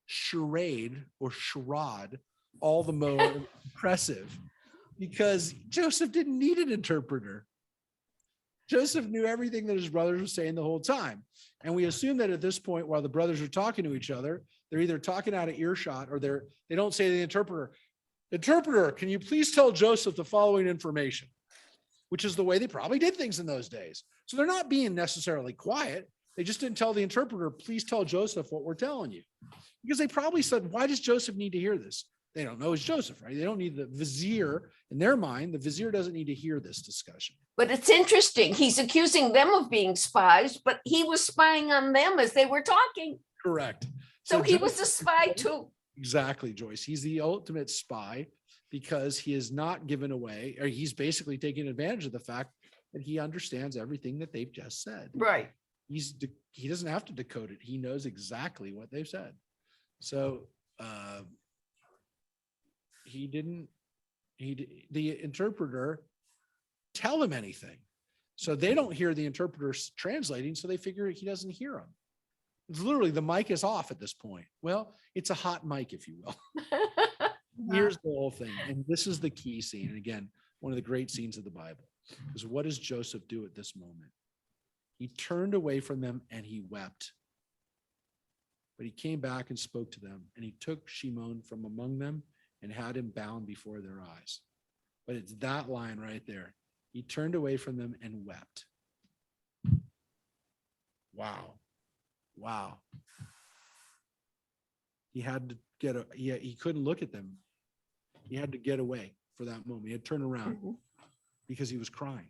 charade or charade all the more impressive, because Joseph didn't need an interpreter. Joseph knew everything that his brothers were saying the whole time. And we assume that at this point, while the brothers are talking to each other, they're either talking out of earshot or they don't say to the interpreter, can you please tell Joseph the following information? Which is the way they probably did things in those days. So they're not being necessarily quiet. They just didn't tell the interpreter, please tell Joseph what we're telling you. Because they probably said, why does Joseph need to hear this? They don't know it's Joseph, right? They don't need the vizier. In their mind, the vizier doesn't need to hear this discussion. But it's interesting. He's accusing them of being spies, but he was spying on them as they were talking. Correct. So he was a spy too. Exactly, Joyce. He's the ultimate spy because he is not given away, or he's basically taking advantage of the fact that he understands everything that they've just said. Right. He doesn't have to decode it. He knows exactly what they've said. So the interpreter tell him anything. So they don't hear the interpreter translating, so they figure he doesn't hear them. It's literally the mic is off at this point. Well, it's a hot mic, if you will. Here's the whole thing. And this is the key scene. And again, one of the great scenes of the Bible is, what does Joseph do at this moment? He turned away from them and he wept. But he came back and spoke to them, and he took Shimon from among them and had him bound before their eyes. But it's that line right there. He turned away from them and wept. Wow. Wow. He had to he couldn't look at them. He had to get away for that moment. He had to turn around because he was crying.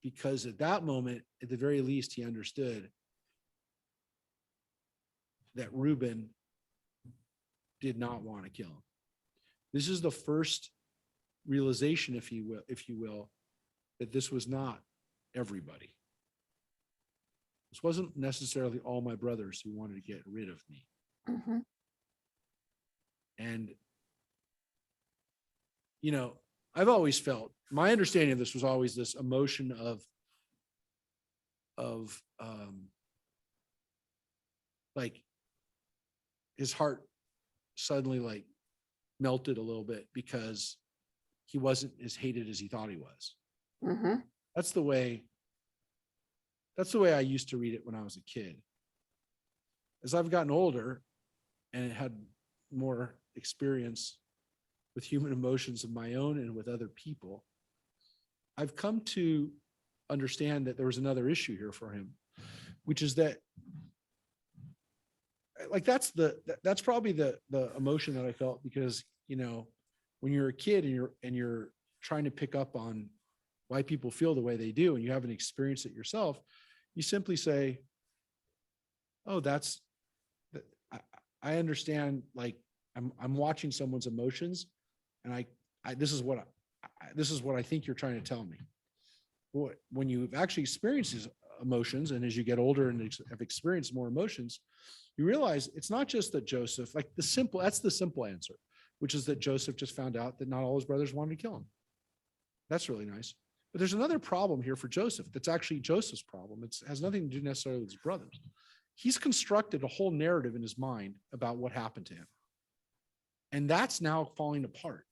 Because at that moment, at the very least, he understood that Reuben did not want to kill him. This is the first realization, if you will, that this was not everybody. This wasn't necessarily all my brothers who wanted to get rid of me. Mhm. And, I've always felt, my understanding of this was always this emotion of like his heart suddenly like melted a little bit because he wasn't as hated as he thought he was. Mhm. That's the way I used to read it when I was a kid. As I've gotten older and had more experience with human emotions of my own and with other people, I've come to understand that there was another issue here for him, which is that, like, that's probably the emotion that I felt because, when you're a kid and you're trying to pick up on why people feel the way they do, and you haven't experienced it yourself, you simply say, oh, I understand. Like, I'm watching someone's emotions, and this is what I think you're trying to tell me. When you've actually experienced these emotions, and as you get older and have experienced more emotions, you realize it's not just that Joseph, that's the simple answer, which is that Joseph just found out that not all his brothers wanted to kill him. That's really nice. But there's another problem here for Joseph. That's actually Joseph's problem. It has nothing to do necessarily with his brothers. He's constructed a whole narrative in his mind about what happened to him. And that's now falling apart.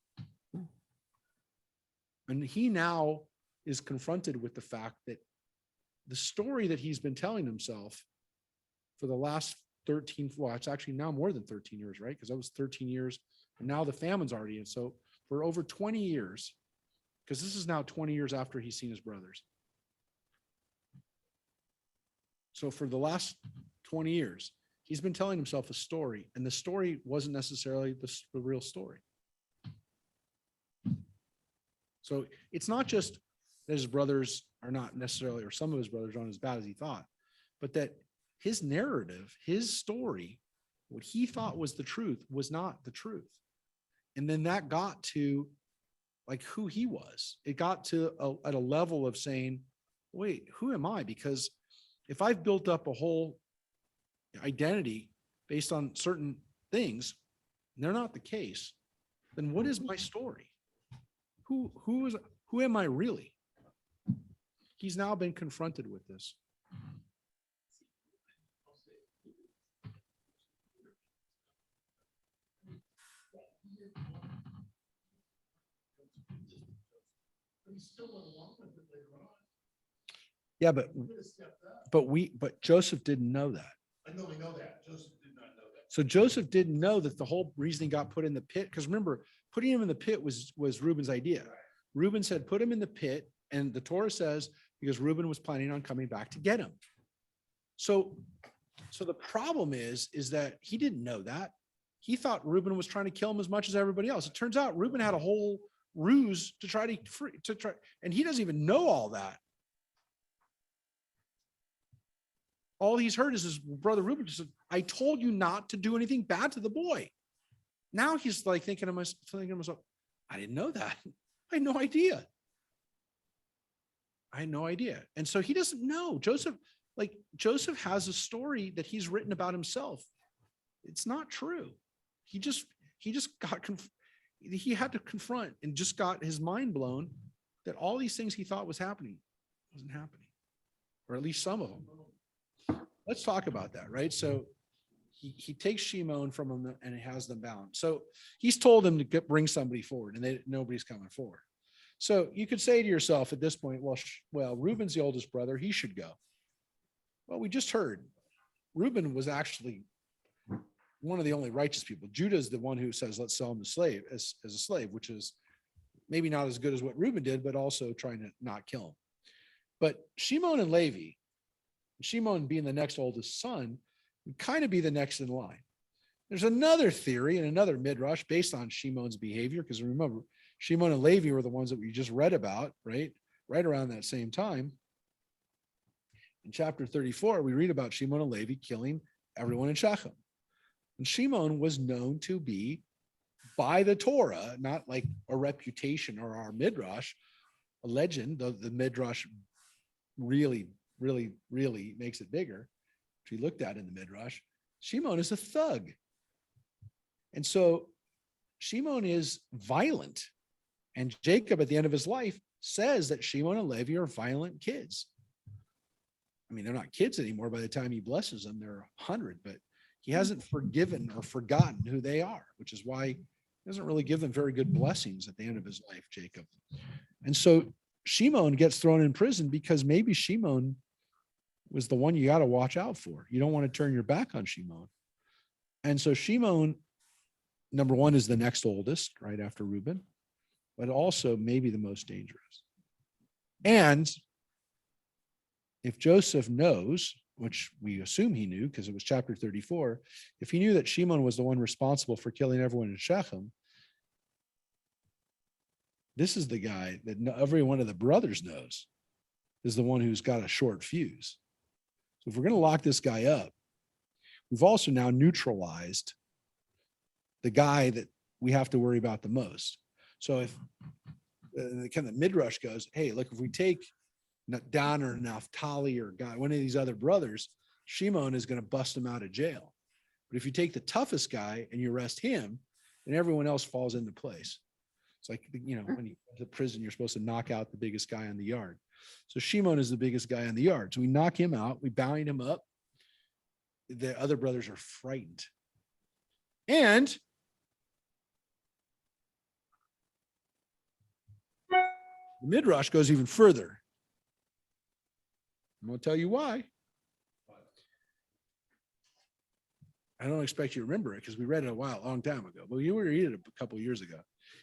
And he now is confronted with the fact that the story that he's been telling himself for the last 13, well, it's actually now more than 13 years, right? Because that was 13 years. And now the famine's already in. So for over 20 years, because this is now 20 years after he's seen his brothers. So for the last 20 years, he's been telling himself a story, and the story wasn't necessarily the real story. So it's not just that his brothers are not necessarily, or some of his brothers aren't as bad as he thought, but that his narrative, his story, what he thought was the truth was not the truth. And then that got to like who he was. It got to at a level of saying, wait, who am I? Because if I've built up a whole identity based on certain things, and they're not the case, then what is my story? Who am I really? He's now been confronted with this. Yeah, but Joseph didn't know that. I know we know that. Joseph did not know that. So Joseph didn't know that the whole reason he got put in the pit, because remember, putting him in the pit was Reuben's idea. Right. Reuben said, put him in the pit, and the Torah says, because Reuben was planning on coming back to get him. So the problem is that he didn't know that. He thought Reuben was trying to kill him as much as everybody else. It turns out Reuben had a whole ruse to try, and he doesn't even know all that. All he's heard is his brother Reuben just said, I told you not to do anything bad to the boy. Now he's like thinking to himself, I didn't know that. I had no idea. And so he doesn't know. Joseph has a story that he's written about himself. It's not true. He just got, he had to confront and just got his mind blown that all these things he thought was happening wasn't happening, or at least some of them. Let's talk about that, right? So he takes Shimon from him and has them bound. So he's told them to bring somebody forward, and nobody's coming forward. So you could say to yourself at this point, well, Reuben's the oldest brother. He should go. Well, we just heard Reuben was actually one of the only righteous people. Judah is the one who says, let's sell him as a slave, which is maybe not as good as what Reuben did, but also trying to not kill him. But Shimon and Levi, Shimon being the next oldest son, would kind of be the next in line. There's another theory and another midrash based on Shimon's behavior, because remember, Shimon and Levi were the ones that we just read about, right around that same time. In chapter 34, we read about Shimon and Levi killing everyone in Shechem. And Shimon was known to be, by the Torah, not like a reputation or our midrash, a legend. The midrash really makes it bigger. Which we looked at in the midrash. Shimon is a thug. And so Shimon is violent. And Jacob, at the end of his life, says that Shimon and Levi are violent kids. I mean, they're not kids anymore by the time he blesses them. They're 100, but he hasn't forgiven or forgotten who they are, which is why he doesn't really give them very good blessings at the end of his life, Jacob. And so Shimon gets thrown in prison because maybe Shimon was the one you got to watch out for. You don't want to turn your back on Shimon. And so Shimon, number one, is the next oldest, right after Reuben, but also maybe the most dangerous. And if Joseph knows, which we assume he knew because it was chapter 34, if he knew that Shimon was the one responsible for killing everyone in Shechem, this is the guy that every one of the brothers knows is the one who's got a short fuse. So if we're going to lock this guy up, we've also now neutralized the guy that we have to worry about the most. So if the kind of midrash goes, hey, look, if we take Dan or Naphtali or one of these other brothers, Shimon is going to bust him out of jail. But if you take the toughest guy and you arrest him, then everyone else falls into place. It's like, when you go to prison, you're supposed to knock out the biggest guy on the yard. So Shimon is the biggest guy on the yard. So we knock him out, we bind him up. The other brothers are frightened. And the midrash goes even further. I'm going to tell you why. I don't expect you to remember it because we read it a long time ago, but you were reading it a couple of years ago.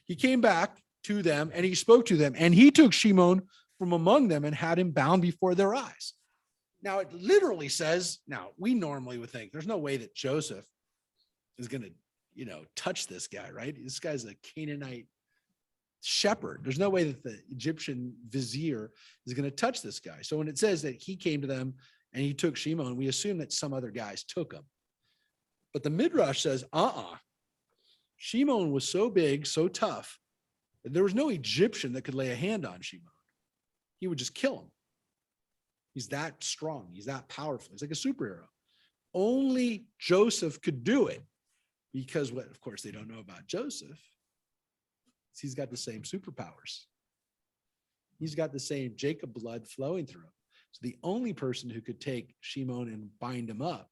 He came back to them and he spoke to them, and he took Shimon from among them and had him bound before their eyes. Now it literally says, now we normally would think there's no way that Joseph is going to, touch this guy, right? This guy's a Canaanite shepherd. There's no way that the Egyptian vizier is going to touch this guy. So when it says that he came to them and he took Shimon, we assume that some other guys took him. But the midrash says, Shimon was so big, so tough, that there was no Egyptian that could lay a hand on Shimon. He would just kill him. He's that strong. He's that powerful. He's like a superhero. Only Joseph could do it because what, of course, they don't know about Joseph. He's got the same superpowers. He's got the same Jacob blood flowing through him. So the only person who could take Shimon and bind him up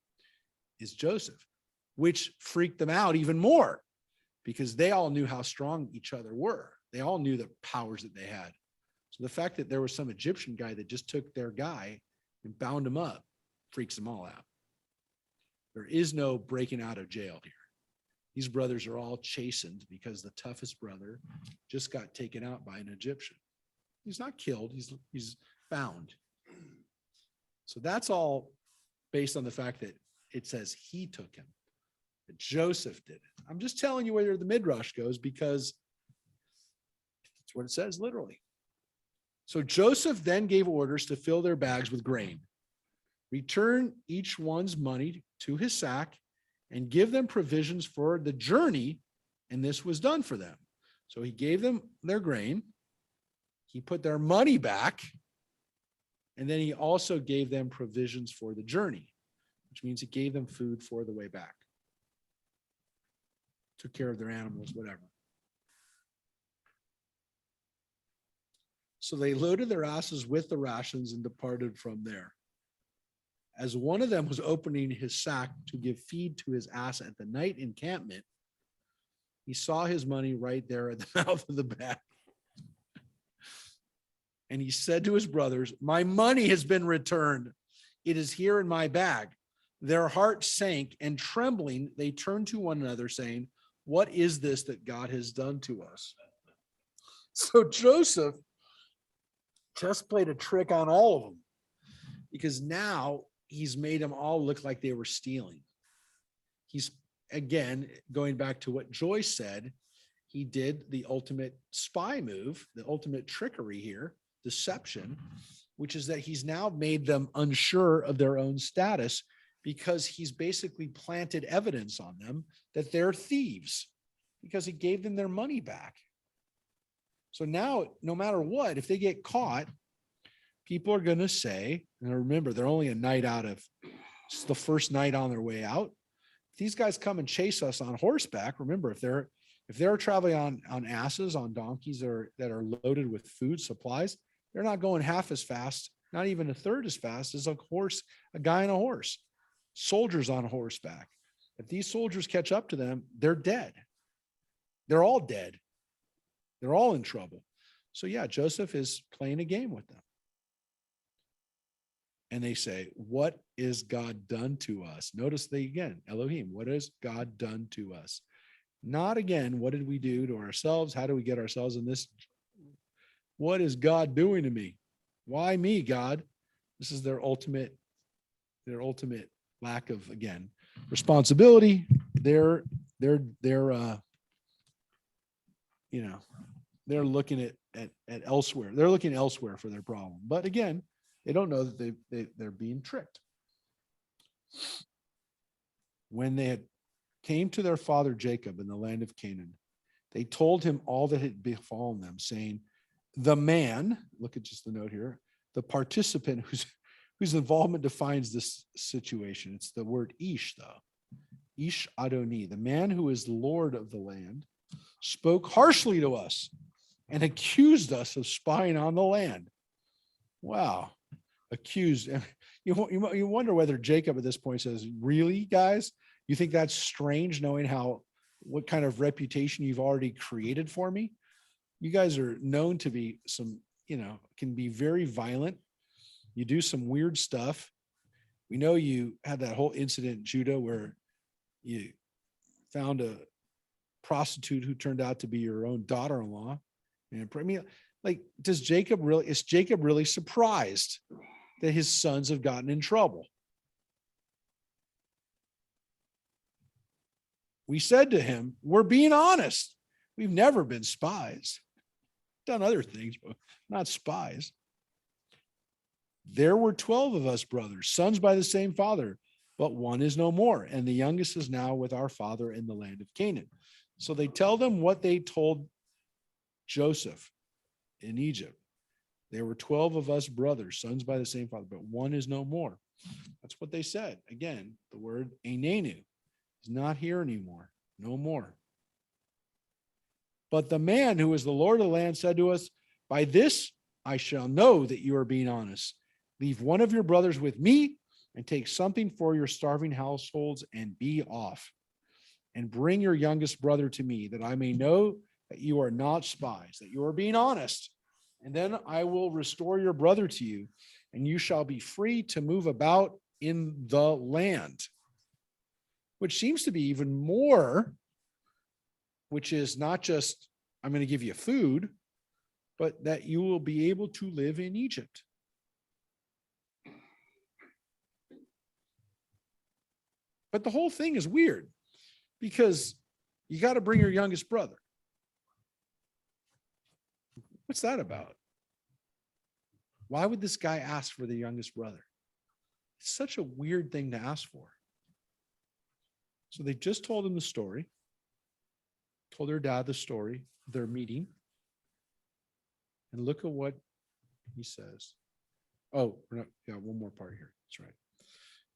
is Joseph, which freaked them out even more because they all knew how strong each other were. They all knew the powers that they had. So the fact that there was some Egyptian guy that just took their guy and bound him up freaks them all out. There is no breaking out of jail here. These brothers are all chastened because the toughest brother just got taken out by an Egyptian. He's not killed, he's bound. So that's all based on the fact that it says he took him, that Joseph did it. I'm just telling you where the midrash goes because that's what it says literally. So Joseph then gave orders to fill their bags with grain, return each one's money to his sack, and give them provisions for the journey, and this was done for them. So he gave them their grain, he put their money back, and then he also gave them provisions for the journey, which means he gave them food for the way back. took care of their animals, whatever. So they loaded their asses with the rations and departed from there. As one of them was opening his sack to give feed to his ass at the night encampment, he saw his money right there at the mouth of the bag. And he said to his brothers, "My money has been returned. It is here in my bag." Their hearts sank, and trembling, they turned to one another, saying, "What is this that God has done to us?" So Joseph just played a trick on all of them, because now he's made them all look like they were stealing. He's, again, going back to what Joyce said, he did the ultimate spy move, the ultimate trickery here, deception, which is that he's now made them unsure of their own status, because he's basically planted evidence on them that they're thieves, because he gave them their money back. So now, no matter what, if they get caught, people are going to say, and remember, they're only a night out of, it's the first night on their way out. If these guys come and chase us on horseback, remember, if they're traveling on asses, on donkeys that are loaded with food supplies, they're not going half as fast, not even a third as fast as a guy on a horse. Soldiers on horseback. If these soldiers catch up to them, they're dead. They're all dead. They're all in trouble. So yeah, Joseph is playing a game with them. And they say, "What is God done to us?" Notice again, Elohim, what has God done to us? Not again, what did we do to ourselves? How do we get ourselves in this? What is God doing to me? Why me, God? This is their ultimate lack of, again, responsibility. They're looking at elsewhere. They're looking elsewhere for their problem. But again, they don't know that they're being tricked. When they had came to their father Jacob in the land of Canaan, they told him all that had befallen them, saying, "The man," look at just the note here, the participant whose involvement defines this situation. It's the word Ish, though. Ish Adoni, the man who is Lord of the land, spoke harshly to us and accused us of spying on the land. Wow. Accused. You wonder whether Jacob at this point says, "Really, guys? You think that's strange, knowing what kind of reputation you've already created for me? You guys are known to be can be very violent. You do some weird stuff. We know you had that whole incident in Judah where you found a prostitute who turned out to be your own daughter-in-law." And I mean, like, is Jacob really surprised that his sons have gotten in trouble? We said to him, "We're being honest. We've never been spies. Done other things, but not spies. There were 12 of us brothers, sons by the same father, but one is no more, and the youngest is now with our father in the land of Canaan." So they tell them what they told Joseph in Egypt. There were 12 of us brothers, sons by the same father, but one is no more. That's what they said. Again, the word enenu is not here anymore. No more. But the man who is the Lord of the land said to us, "By this I shall know that you are being honest. Leave one of your brothers with me and take something for your starving households and be off. And bring your youngest brother to me, that I may know that you are not spies, that you are being honest. And then I will restore your brother to you, and you shall be free to move about in the land." Which seems to be even more, which is not just, "I'm going to give you food," but that you will be able to live in Egypt. But the whole thing is weird, because you got to bring your youngest brother. What's that about? Why would this guy ask for the youngest brother? It's such a weird thing to ask for. So they just told him the story, told their dad the story, their meeting. And look at what he says. Oh, one more part here. That's right.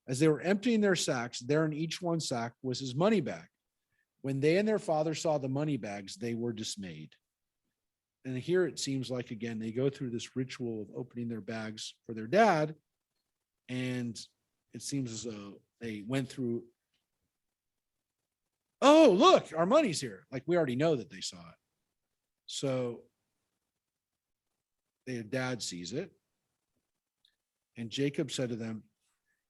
As they were emptying their sacks, there in each one sack was his money bag. When they and their father saw the money bags, they were dismayed. And here it seems like, again, they go through this ritual of opening their bags for their dad. And it seems as though they went through, oh, look, our money's here. Like we already know that they saw it. So their dad sees it. And Jacob said to them,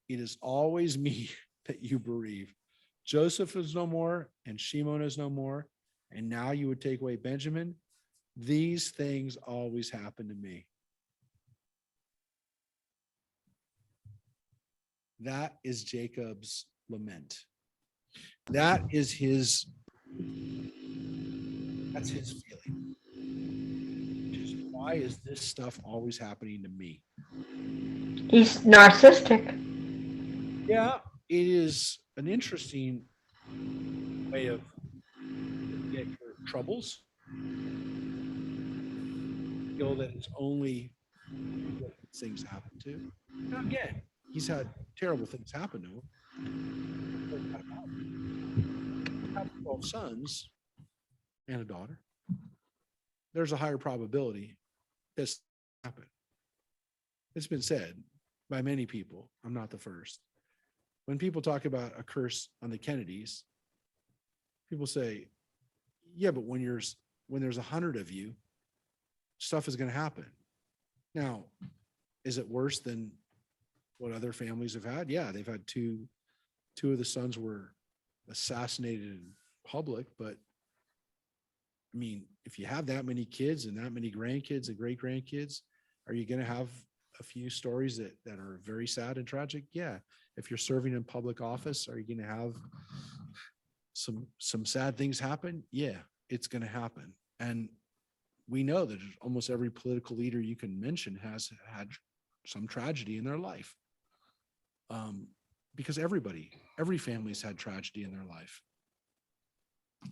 it is always me that you bereave. Joseph is no more, and Shimon is no more. And now you would take away Benjamin. These things always happen to me. That is Jacob's lament. That's his feeling. Why is this stuff always happening to me? He's narcissistic. Yeah, it is an interesting way of looking at your troubles. Feel that it's only what things happen to. Now again, he's had terrible things happen to him. He had 12 sons and a daughter. There's a higher probability this happened. It's been said by many people. I'm not the first. When people talk about a curse on the Kennedys, people say, yeah, but when there's 100 of you, stuff is going to happen. Now, is it worse than what other families have had? Yeah, they've had two of the sons were assassinated in public, but I mean, if you have that many kids and that many grandkids and great grandkids, are you going to have a few stories that are very sad and tragic? Yeah. If you're serving in public office, are you going to have some sad things happen? Yeah, it's going to happen. And we know that almost every political leader you can mention has had some tragedy in their life. Because every family's had tragedy in their life.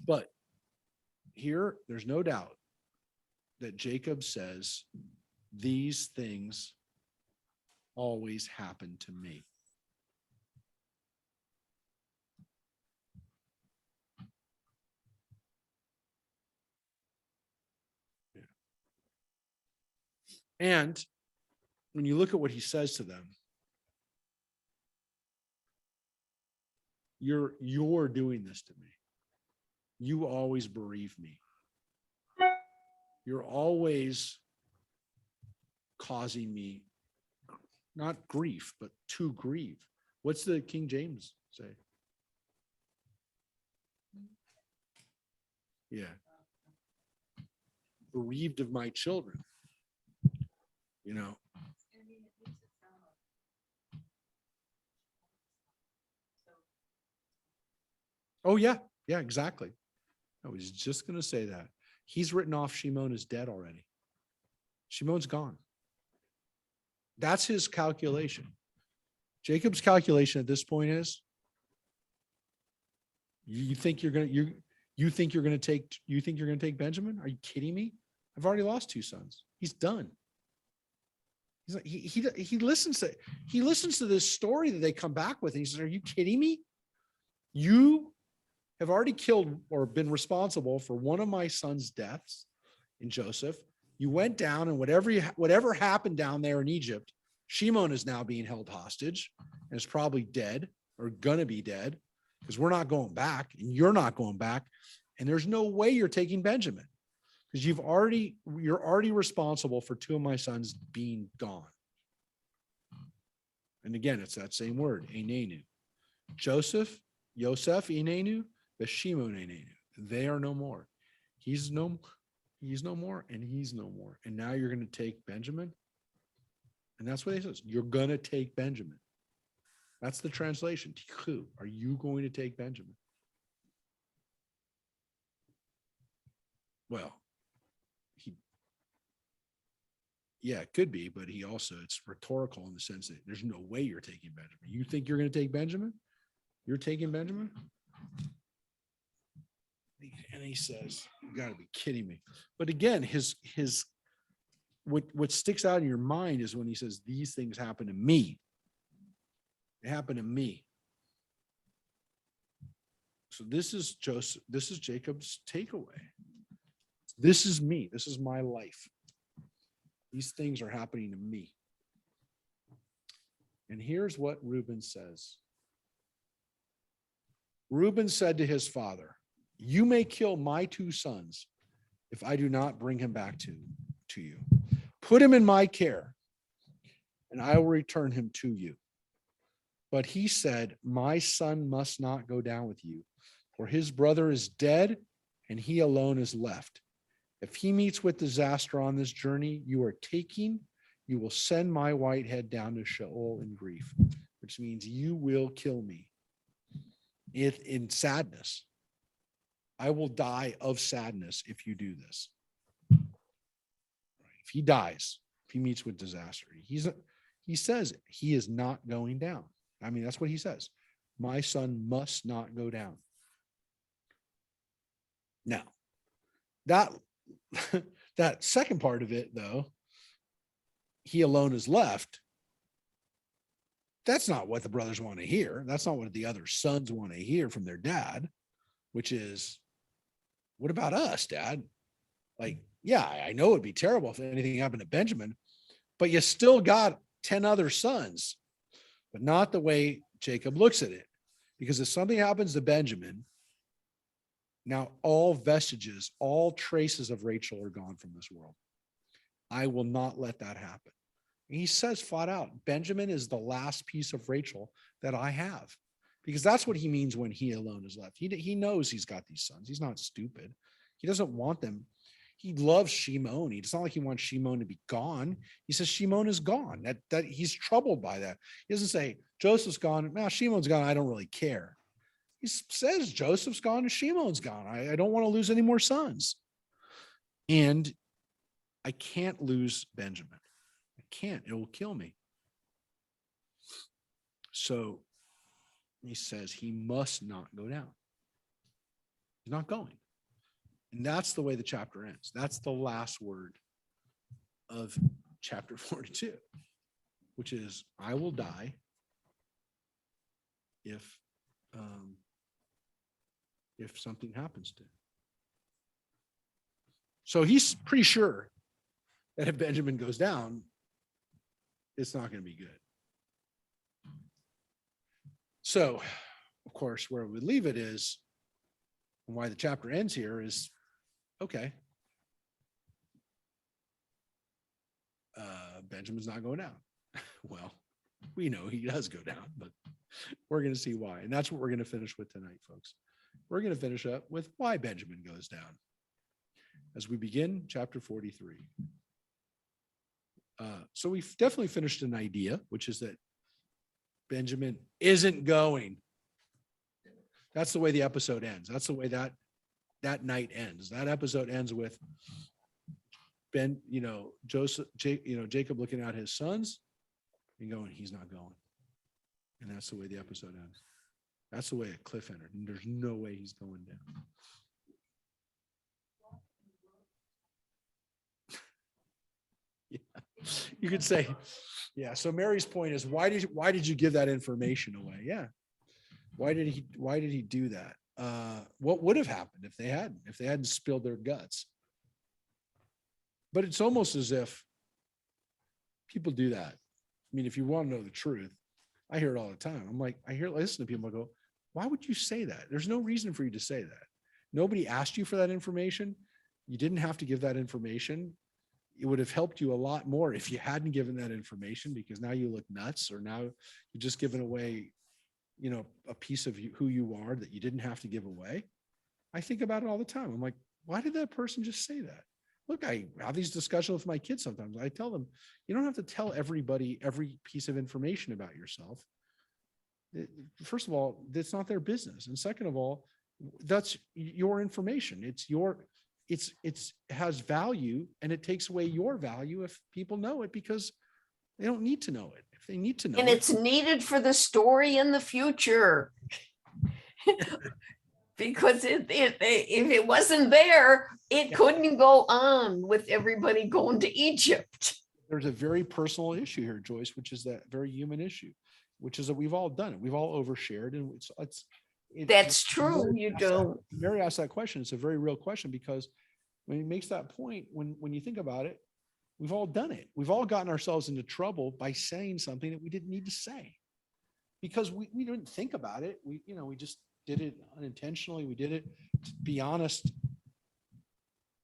But here, there's no doubt that Jacob says, these things always happen to me. Yeah. And when you look at what he says to them, you're doing this to me. You always bereave me. You're always causing me not grief, but to grieve. What's the King James say? Yeah. Bereaved of my children. You know. Oh, yeah. Yeah, exactly. I was just going to say that. He's written off Shimon as dead already. Shimon's gone. That's his calculation. Jacob's calculation at this point is, you think you're going to take Benjamin? Are you kidding me? I've already lost 2 sons. He's done. He's like, he listens to this story that they come back with, and he says, are you kidding me? You have already killed or been responsible for one of my son's deaths in Joseph. You went down, and whatever happened down there in Egypt, Shimon is now being held hostage and is probably dead or gonna be dead, because we're not going back and you're not going back. And there's no way you're taking Benjamin, because you're already responsible for 2 of my sons being gone. And again, it's that same word, Enenu. Yosef, Enenu, Shimon Enenu. They are no more. He's no more, and he's no more. And now you're going to take Benjamin. And that's what he says. You're going to take Benjamin. That's the translation. Tichu. Are you going to take Benjamin? Well, it could be, but it's rhetorical in the sense that there's no way you're taking Benjamin. You think you're going to take Benjamin? You're taking Benjamin? And he says, you got to be kidding me. But again, what sticks out in your mind is when he says, these things happen to me. They happen to me. So this is Joseph, this is Jacob's takeaway. This is me. This is my life. These things are happening to me. And here's what Reuben says. Reuben said to his father, you may kill my 2 sons if I do not bring him back to you. Put him in my care, and I will return him to you. But he said, my son must not go down with you, for his brother is dead, and he alone is left. If he meets with disaster on this journey you are taking, you will send my white head down to Sheol in grief, which means you will kill me in sadness. I will die of sadness if you do this. If he dies, if he meets with disaster, he says he is not going down. I mean, that's what he says. My son must not go down. Now, that second part of it, though, he alone is left. That's not what the brothers want to hear. That's not what the other sons want to hear from their dad, which is, what about us, Dad? Like, yeah, I know it'd be terrible if anything happened to Benjamin, but you still got 10 other sons, but not the way Jacob looks at it. Because if something happens to Benjamin, now all vestiges, all traces of Rachel are gone from this world. I will not let that happen. And he says flat out, Benjamin is the last piece of Rachel that I have. Because that's what he means when he alone is left. He knows he's got these sons. He's not stupid. He doesn't want them. He loves Shimon. It's not like he wants Shimon to be gone. He says Shimon is gone. That he's troubled by that. He doesn't say Joseph's gone. Now Shimon's gone. I don't really care. He says Joseph's gone and Shimon's gone. I don't want to lose any more sons. And I can't lose Benjamin. I can't. It will kill me. So he says he must not go down. He's not going. And that's the way the chapter ends. That's the last word of chapter 42, which is, I will die if something happens to him. So he's pretty sure that if Benjamin goes down, it's not going to be good. So, of course, where we leave it is, and why the chapter ends here is, okay, Benjamin's not going down. Well, we know he does go down, but we're going to see why. And that's what we're going to finish with tonight, folks. We're going to finish up with why Benjamin goes down as we begin chapter 43. So we've definitely finished an idea, which is that Benjamin isn't going. That's the way the episode ends. That's the way that night ends. That episode ends with Jacob looking at his sons and going, he's not going. And that's the way the episode ends. That's the way a cliffhanger. And there's no way he's going down. Yeah. You could say, yeah. So Mary's point is, why did you give that information away? Yeah. Why did he do that? What would have happened if they hadn't spilled their guts? But it's almost as if people do that. I mean, if you want to know the truth, I hear it all the time. I'm like, listen to people, I go, why would you say that? There's no reason for you to say that. Nobody asked you for that information. You didn't have to give that information. It would have helped you a lot more if you hadn't given that information, because now you look nuts, or now you're just giving away, a piece of who you are that you didn't have to give away. I think about it all the time. I'm like, why did that person just say that? Look, I have these discussions with my kids sometimes. I tell them, you don't have to tell everybody every piece of information about yourself. First of all, that's not their business. And second of all, that's your information. It has value, and it takes away your value if people know it, because they don't need to know it. If they need to know And it, it's needed for the story in the future. Because if it wasn't there, it couldn't go on with everybody going to Egypt. there's a very personal issue here, Joyce, which is that very human issue, which is that we've all done it. We've all overshared, and That's true. You do. Mary asked that question. It's a very real question, because when he makes that point, when you think about it, we've all done it. We've all gotten ourselves into trouble by saying something that we didn't need to say, because we didn't think about it. We just did it unintentionally. We did it, to be honest,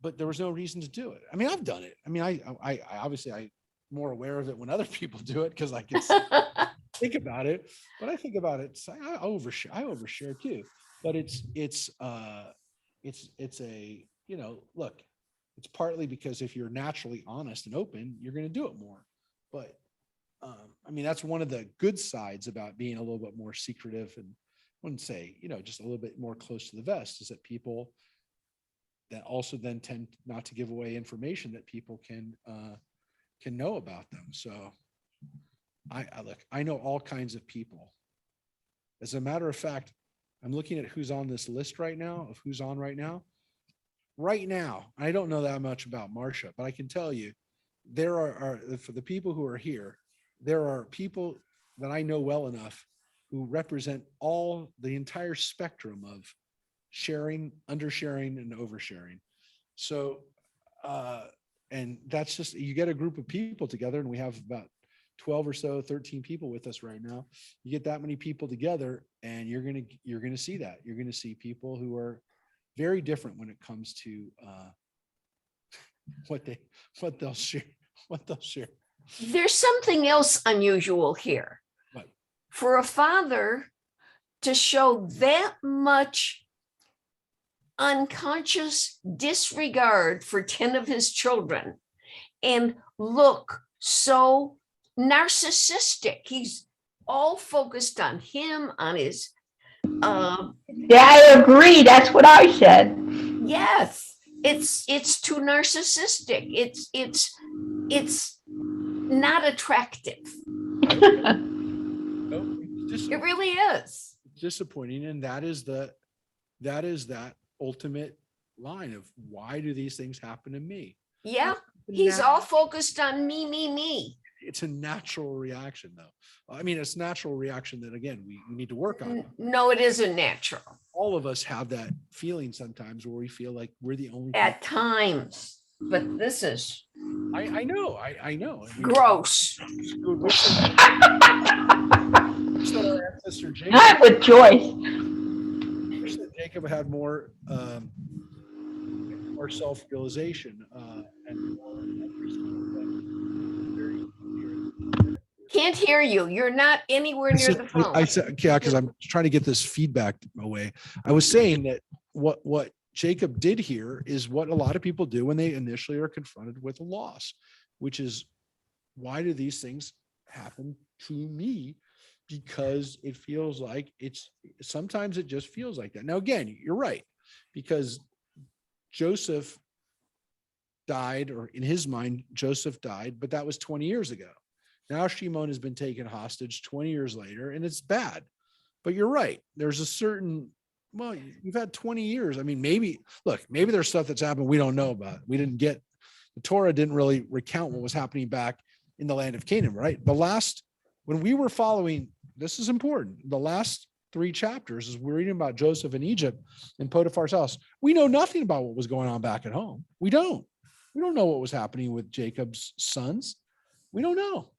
but there was no reason to do it. I mean, I've done it. I mean, I obviously I'm more aware of it when other people do it, because I can think about it, but I think about it. I overshare too, but it's a, look, it's partly because if you're naturally honest and open, you're going to do it more. But I mean, that's one of the good sides about being a little bit more secretive, and I wouldn't say, just a little bit more close to the vest, is that people that also then tend not to give away information that people can know about them. So I know all kinds of people. As a matter of fact, I'm looking at who's on this list right now, of who's on right now. Right now, I don't know that much about Marcia, but I can tell you, there are for the people who are here, there are people that I know well enough who represent the entire spectrum of sharing, undersharing, and oversharing. So, and that's just, you get a group of people together, and we have about 12 or so, 13 people with us right now. You get that many people together, and you're going to see that. You're going to see people who are very different when it comes to what they'll share. There's something else unusual here. What? For a father to show that much unconscious disregard for 10 of his children and look so narcissistic. He's all focused on him, on his Yeah, I agree. That's what I said. yes, it's too narcissistic. It's not attractive. It really is Disappointing. And that is that ultimate line of, why do these things happen to me? Yeah, he's all focused on me. It's a natural reaction, though. I mean, it's a natural reaction that, again, we need to work on. No, it isn't natural. All of us have that feeling sometimes where we feel like we're the only At times, but this is I know. I mean, gross. our ancestor Jacob, Not with Joyce. wish that Jacob had more self-realization and more Can't hear you. You're not anywhere near the phone. I said, yeah, because I'm trying to get this feedback away. I was saying that what Jacob did here is what a lot of people do when they initially are confronted with a loss, which is, why do these things happen to me? Because it feels like sometimes it just feels like that. Now, again, you're right, because Joseph died, or in his mind, Joseph died, but that was 20 years ago. Now Shimon has been taken hostage 20 years later, and it's bad. But you're right. There's a certain, well, you've had 20 years. I mean, maybe there's stuff that's happened we don't know about. The Torah didn't really recount what was happening back in the land of Canaan, right? When we were following, this is important, the last 3 chapters is we're reading about Joseph in Egypt in Potiphar's house. We know nothing about what was going on back at home. We don't know what was happening with Jacob's sons. We don't know.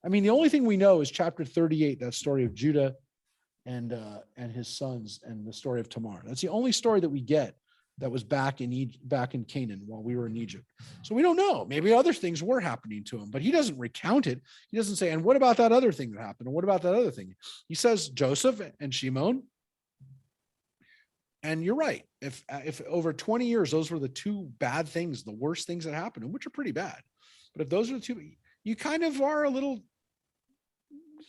I mean, the only thing we know is chapter 38, that story of Judah and his sons, and the story of Tamar. That's the only story that we get that was back in Canaan while we were in Egypt. So we don't know. Maybe other things were happening to him, but he doesn't recount it. He doesn't say, and what about that other thing that happened? And what about that other thing? He says Joseph and Shimon. And you're right. If over 20 years, those were the 2 bad things, the worst things that happened, and which are pretty bad. But if those are the 2, you kind of are a little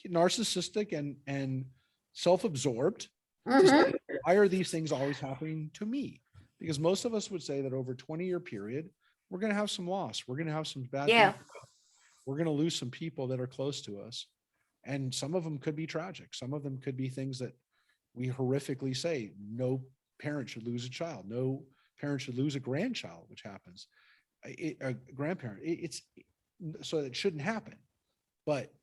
narcissistic and self-absorbed. Mhm. Why are these things always happening to me? Because most of us would say that over a 20-year period, we're going to have some loss. We're going to have some bad Yeah. things. We're going to lose some people that are close to us. And some of them could be tragic. Some of them could be things that we horrifically say, no parent should lose a child. No parent should lose a grandchild, which happens. A grandparent. So it shouldn't happen. But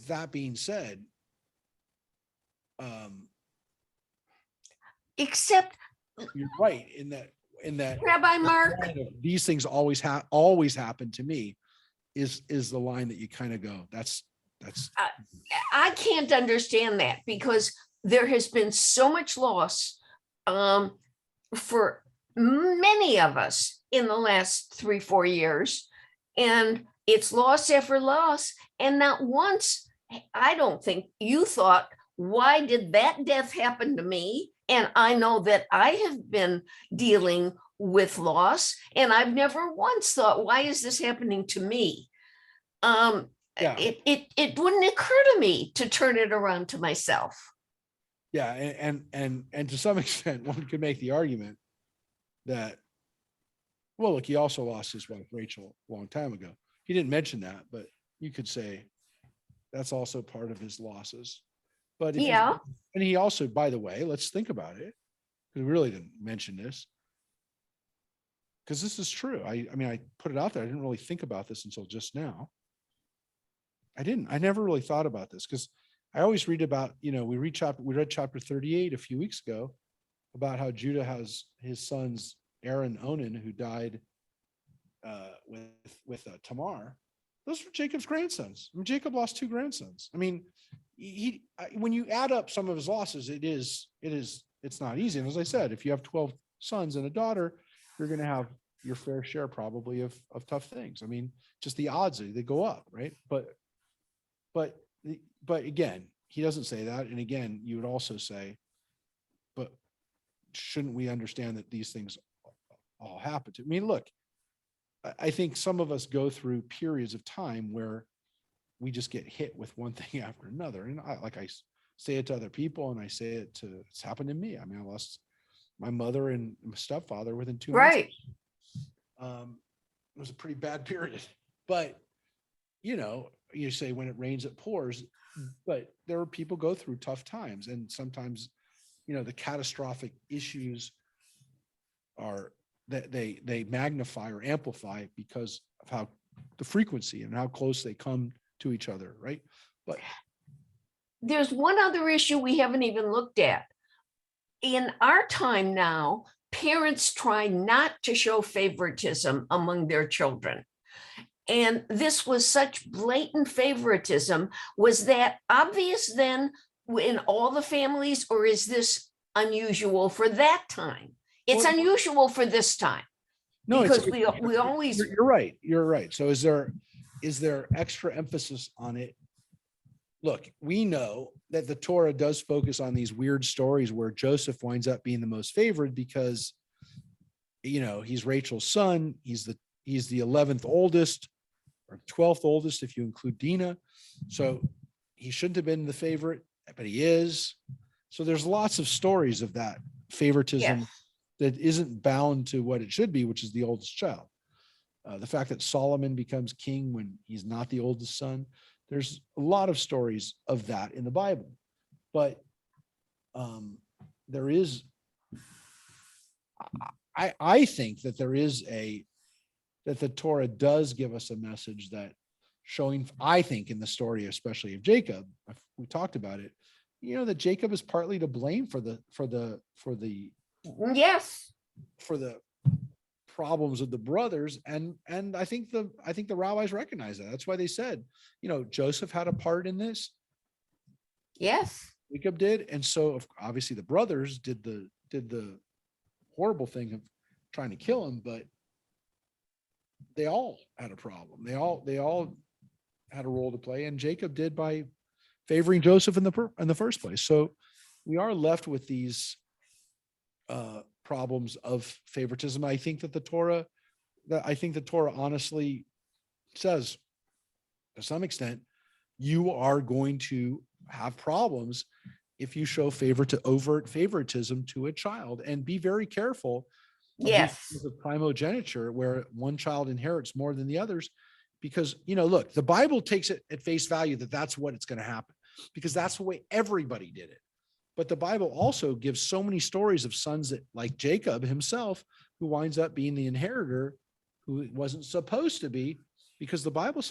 that being said, except You're right in that Rabbi Mark, line of, these things always happen to me is the line that you kind of go, that's I can't understand that because there has been so much loss for many of us in the last 3-4 years. And it's loss after loss. And not once, I don't think you thought, why did that death happen to me? And I know that I have been dealing with loss, and I've never once thought, why is this happening to me? Yeah. It wouldn't occur to me to turn it around to myself. Yeah, and to some extent, one could make the argument that, well, look, he also lost his wife Rachel a long time ago. He didn't mention that, but you could say that's also part of his losses. But Yeah. and he also, by the way, let's think about it, because we really didn't mention this, because this is true. I mean, I put it out there. I didn't really think about this until just now. I never really thought about this because I always read about, we read chapter 38 a few weeks ago about how Judah has his sons, Aaron, Onan, who died with Tamar. Those were Jacob's grandsons. I mean, Jacob lost 2 grandsons. I mean, when you add up some of his losses, it's not easy. And as I said, if you have 12 sons and a daughter, you're going to have your fair share probably of tough things. I mean, just the odds, they go up, right? But again, he doesn't say that. And again, you would also say, but shouldn't we understand that these things all happen to? I mean, look, I think some of us go through periods of time where we just get hit with one thing after another. And I say it to other people, and I say it's happened to me. I mean, I lost my mother and my stepfather within 2 months. Right. It was a pretty bad period, but you say when it rains, it pours, but there are people go through tough times. And sometimes, the catastrophic issues are that they magnify or amplify because of how the frequency and how close they come to each other. Right. But there's one other issue we haven't even looked at. In our time now, parents try not to show favoritism among their children. And this was such blatant favoritism. Was that obvious then in all the families, or is this unusual for that time? It's unusual for this time. No, because we always. You're right. You're right. So is there extra emphasis on it? Look, we know that the Torah does focus on these weird stories where Joseph winds up being the most favored because, he's Rachel's son. He's the 11th oldest or 12th oldest, if you include Dinah. So he shouldn't have been the favorite, but he is. So there's lots of stories of that favoritism. Yes. That isn't bound to what it should be, which is the oldest child. The fact that Solomon becomes king when he's not the oldest son. There's a lot of stories of that in the Bible, but there is, I think that that the Torah does give us a message that showing, I think in the story, especially of Jacob, we talked about it, that Jacob is partly to blame for the Yes. for the problems of the brothers. And I think the rabbis recognize that. That's why they said, Joseph had a part in this. Yes. Jacob did. And so obviously the brothers did the horrible thing of trying to kill him, but they all had a problem. They all had a role to play, and Jacob did by favoring Joseph in the first place. So we are left with these problems of favoritism. I think the Torah honestly says, to some extent, you are going to have problems if you show overt favoritism to a child, and be very careful. Yes. Of primogeniture, where one child inherits more than the others, because look, the Bible takes it at face value that that's what it's going to happen, because that's the way everybody did it. But the Bible also gives so many stories of sons that, like Jacob himself, who winds up being the inheritor, who wasn't supposed to be, because the Bible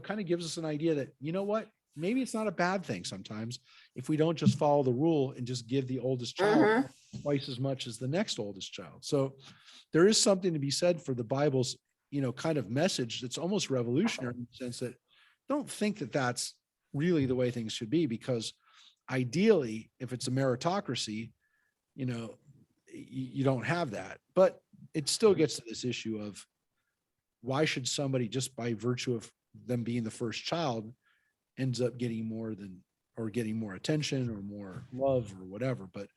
kind of gives us an idea that, what, maybe it's not a bad thing sometimes if we don't just follow the rule and just give the oldest child Mhm. twice as much as the next oldest child. So there is something to be said for the Bible's, kind of message that's almost revolutionary in the sense that don't think that that's really the way things should be, because ideally, if it's a meritocracy, you don't have that. But it still gets to this issue of why should somebody, just by virtue of them being the first child, ends up getting more than, or getting more attention or more love or whatever. But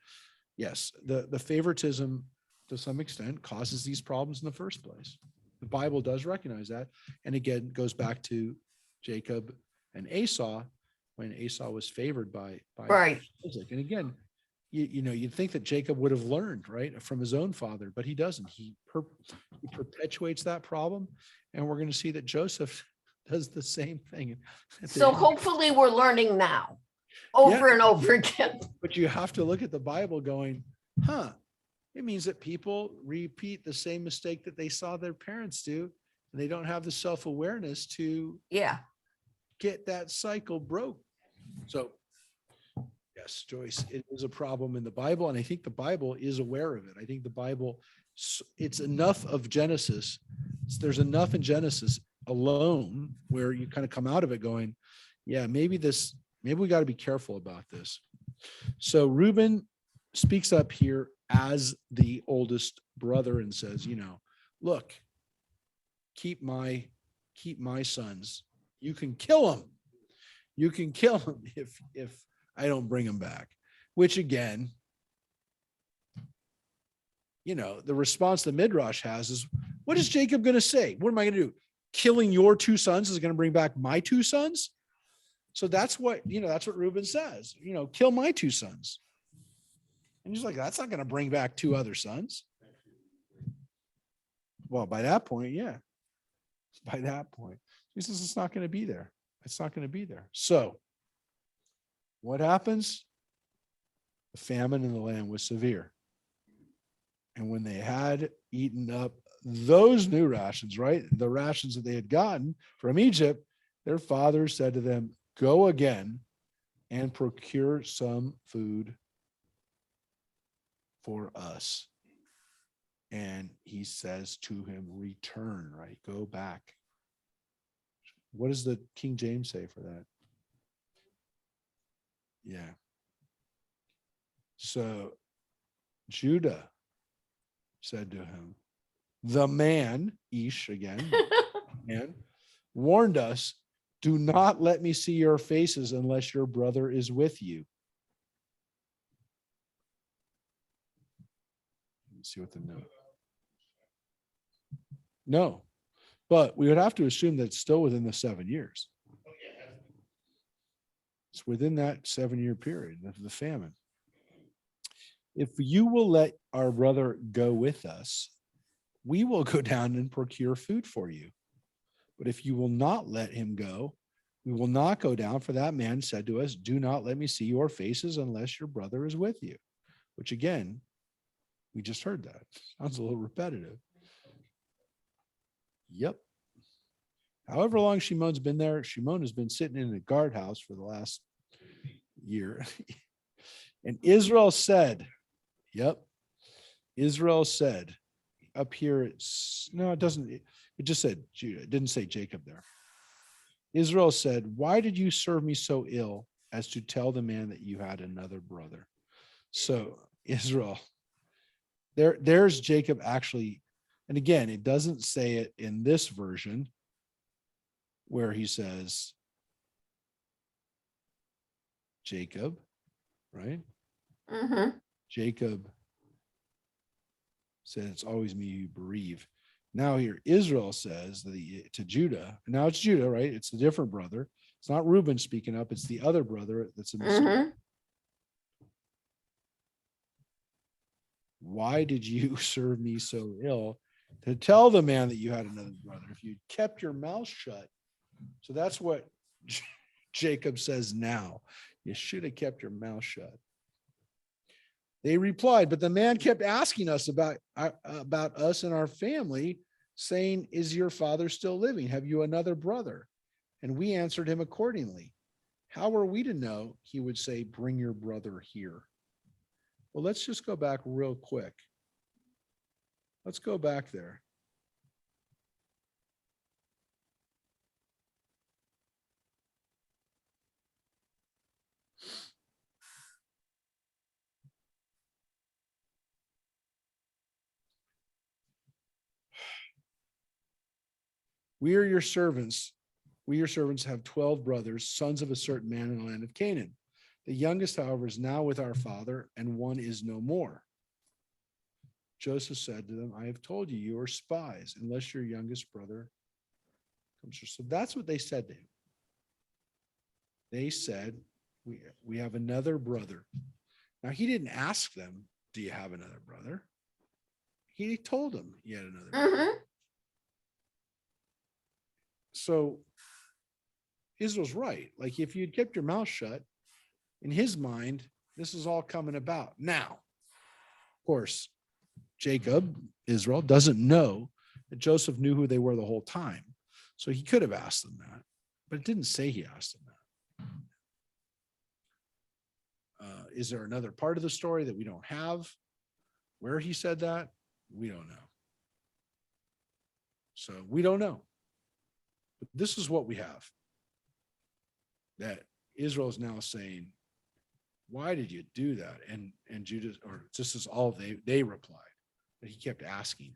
yes, the favoritism to some extent causes these problems in the first place. The Bible does recognize that. And again, goes back to Jacob and Esau, when Esau was favored by Right. Isaac. And again, you'd think that Jacob would have learned, right, from his own father, but he doesn't. He perpetuates that problem. And we're going to see that Joseph does the same thing. So hopefully we're learning now over and over again. But you have to look at the Bible going, it means that people repeat the same mistake that they saw their parents do, and they don't have the self-awareness to Yeah. get that cycle broke. So yes, Joyce, it is a problem in the Bible, and I think the Bible is aware of it. I think the Bible, it's enough of Genesis. There's enough in Genesis alone where you kind of come out of it going, yeah, maybe we got to be careful about this. So Reuben speaks up here as the oldest brother and says, look, keep my sons. You can kill them. You can kill them if I don't bring them back. Which again, the response the Midrash has is, what is Jacob going to say? What am I going to do? Killing your two sons is going to bring back my two sons? So that's what Reuben says, kill my two sons. And he's like, that's not going to bring back two other sons. Well, by that point, yeah. By that point, he says it's not going to be there. It's not going to be there. So what happens? The famine in the land was severe. And when they had eaten up those new rations, right? The rations that they had gotten from Egypt, their father said to them, go again and procure some food for us. And he says to him, return, right? Go back. What does the King James say for that? Yeah. So Judah said to him, the man, Ish again, man, warned us, do not let me see your faces unless your brother is with you. Let's see what the note. No, but we would have to assume that it's still within the 7 years. It's within that 7-year period of the famine. If you will let our brother go with us, we will go down and procure food for you. But if you will not let him go, we will not go down. For that man said to us, do not let me see your faces unless your brother is with you. Which again, we just heard that. Sounds a little repetitive. Yep. However long Shimon's been there, Shimon has been sitting in a guardhouse for the last year. And Israel said, Israel said, up here, it just said Judah. It didn't say Jacob there. Israel said, why did you serve me so ill as to tell the man that you had another brother? So Israel, there's Jacob actually, and again, it doesn't say it in this version where he says Jacob, right? Mm-hmm. Jacob said, it's always me you bereave. Now here, Israel says to Judah, now it's Judah, right? It's a different brother. It's not Reuben speaking up. It's the other brother that's in the Mm-hmm. Why did you serve me so ill to tell the man that you had another brother? If you kept your mouth shut. So that's what Jacob says now. You should have kept your mouth shut. They replied, but the man kept asking us about us and our family, saying, is your father still living? Have you another brother? And we answered him accordingly. How are we to know he would say, bring your brother here? Well, let's just go back real quick. Let's go back there. We are your servants. We, your servants, have 12 brothers, sons of a certain man in the land of Canaan. The youngest, however, is now with our father, and one is no more. Joseph said to them, I have told you, you are spies, unless your youngest brother comes here. So that's what they said to him. They said, we have another brother. Now, he didn't ask them, do you have another brother? He told them he had another brother. So Israel's right. Like, if you'd kept your mouth shut, in his mind, this is all coming about. Now, of course, Jacob, Israel, doesn't know that Joseph knew who they were the whole time. So he could have asked them that, but it didn't say he asked them that. Is there another part of the story that we don't have where he said that? We don't know. So we don't know. But this is what we have. That Israel is now saying, why did you do that? And Judah, or this is all they replied, but he kept asking.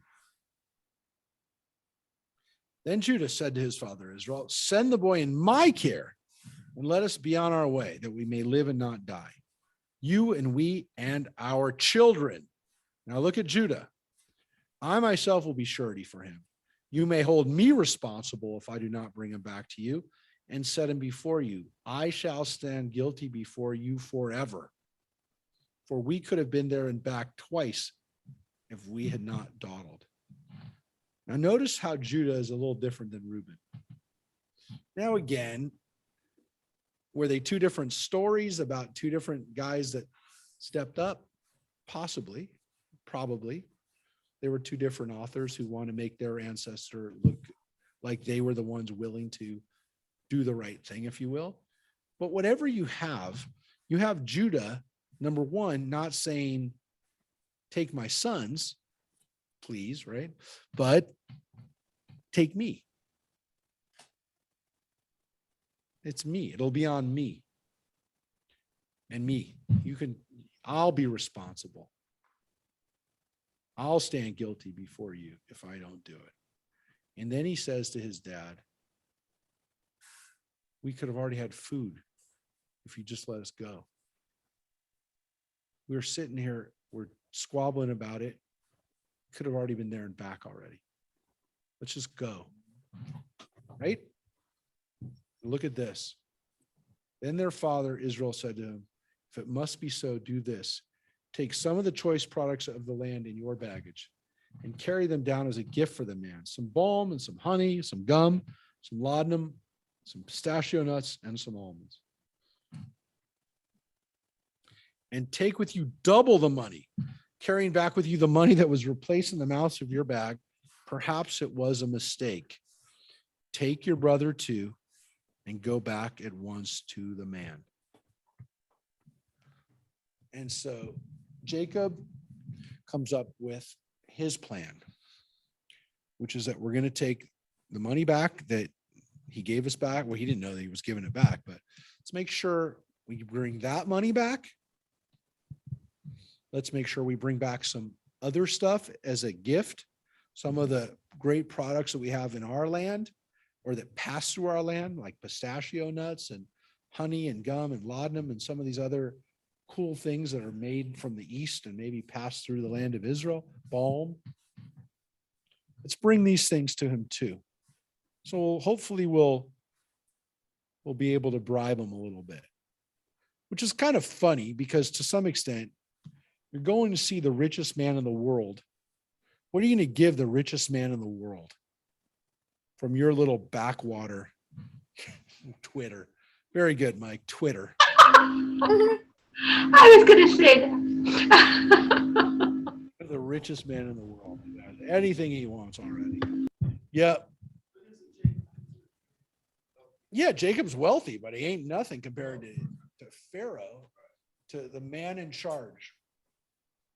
Then Judah said to his father Israel, send the boy in my care and let us be on our way, that we may live and not die. You and we and our children. Now look at Judah. I myself will be surety for him. You may hold me responsible if I do not bring him back to you and set him before you. I shall stand guilty before you forever. For we could have been there and back twice if we had not dawdled. Now notice how Judah is a little different than Reuben. Now again, were they two different stories about two different guys that stepped up? Possibly, probably. They were two different authors who want to make their ancestor look like they were the ones willing to do the right thing, if you will. But whatever you have Judah, number one, not saying, take my sons, please, right? But take me. It's me. It'll be on me. And me. I'll be responsible. I'll stand guilty before you if I don't do it. And then he says to his dad, we could have already had food if you just let us go. We're sitting here, we're squabbling about it. Could have already been there and back already. Let's just go. Right? Look at this. Then their father Israel said to him, if it must be so, do this. Take some of the choice products of the land in your baggage and carry them down as a gift for the man. Some balm and some honey, some gum, some laudanum, some pistachio nuts, and some almonds. And take with you double the money, carrying back with you the money that was replaced in the mouths of your bag. Perhaps it was a mistake. Take your brother too, and go back at once to the man. And so Jacob comes up with his plan, which is that we're going to take the money back that he gave us back. Well, he didn't know that he was giving it back, but let's make sure we bring that money back. Let's make sure we bring back some other stuff as a gift. Some of the great products that we have in our land or that pass through our land, like pistachio nuts and honey and gum and laudanum and some of these other cool things that are made from the east and maybe pass through the land of Israel, balm. Let's bring these things to him too. So hopefully we'll be able to bribe him a little bit, which is kind of funny because to some extent, you're going to see the richest man in the world. What are you going to give the richest man in the world from your little backwater Twitter? Very good, Mike. Twitter. I was going to say that. The richest man in the world. Anything he wants already. Yep. Yeah, Jacob's wealthy, but he ain't nothing compared to Pharaoh, to the man in charge.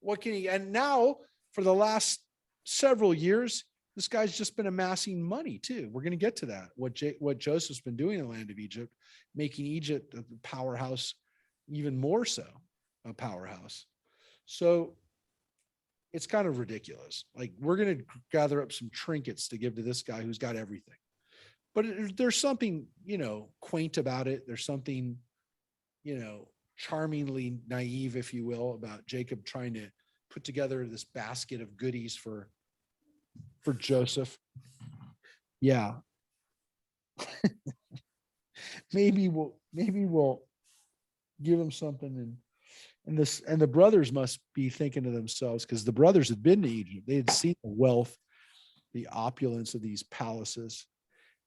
What can he, and now for the last several years, this guy's just been amassing money too. We're going to get to that. What Joseph's been doing in the land of Egypt, making Egypt a powerhouse, even more so a powerhouse. So it's kind of ridiculous. Like, we're going to gather up some trinkets to give to this guy who's got everything. But there's something, quaint about it. There's something, charmingly naive, if you will, about Jacob trying to put together this basket of goodies for Joseph. Yeah. maybe we'll give him something, and the brothers must be thinking to themselves, because the brothers had been to Egypt. They had seen the wealth, the opulence of these palaces.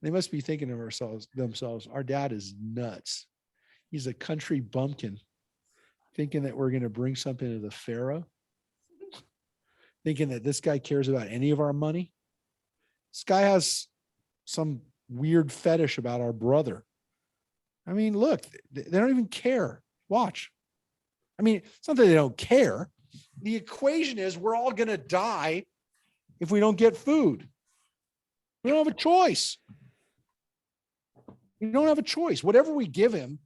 They must be thinking to themselves, our dad is nuts. He's a country bumpkin, thinking that we're going to bring something to the Pharaoh, thinking that this guy cares about any of our money. This guy has some weird fetish about our brother. I mean, look, they don't even care. Watch. I mean, it's not that they don't care. The equation is we're all going to die if we don't get food. We don't have a choice. We don't have a choice. Whatever we give him,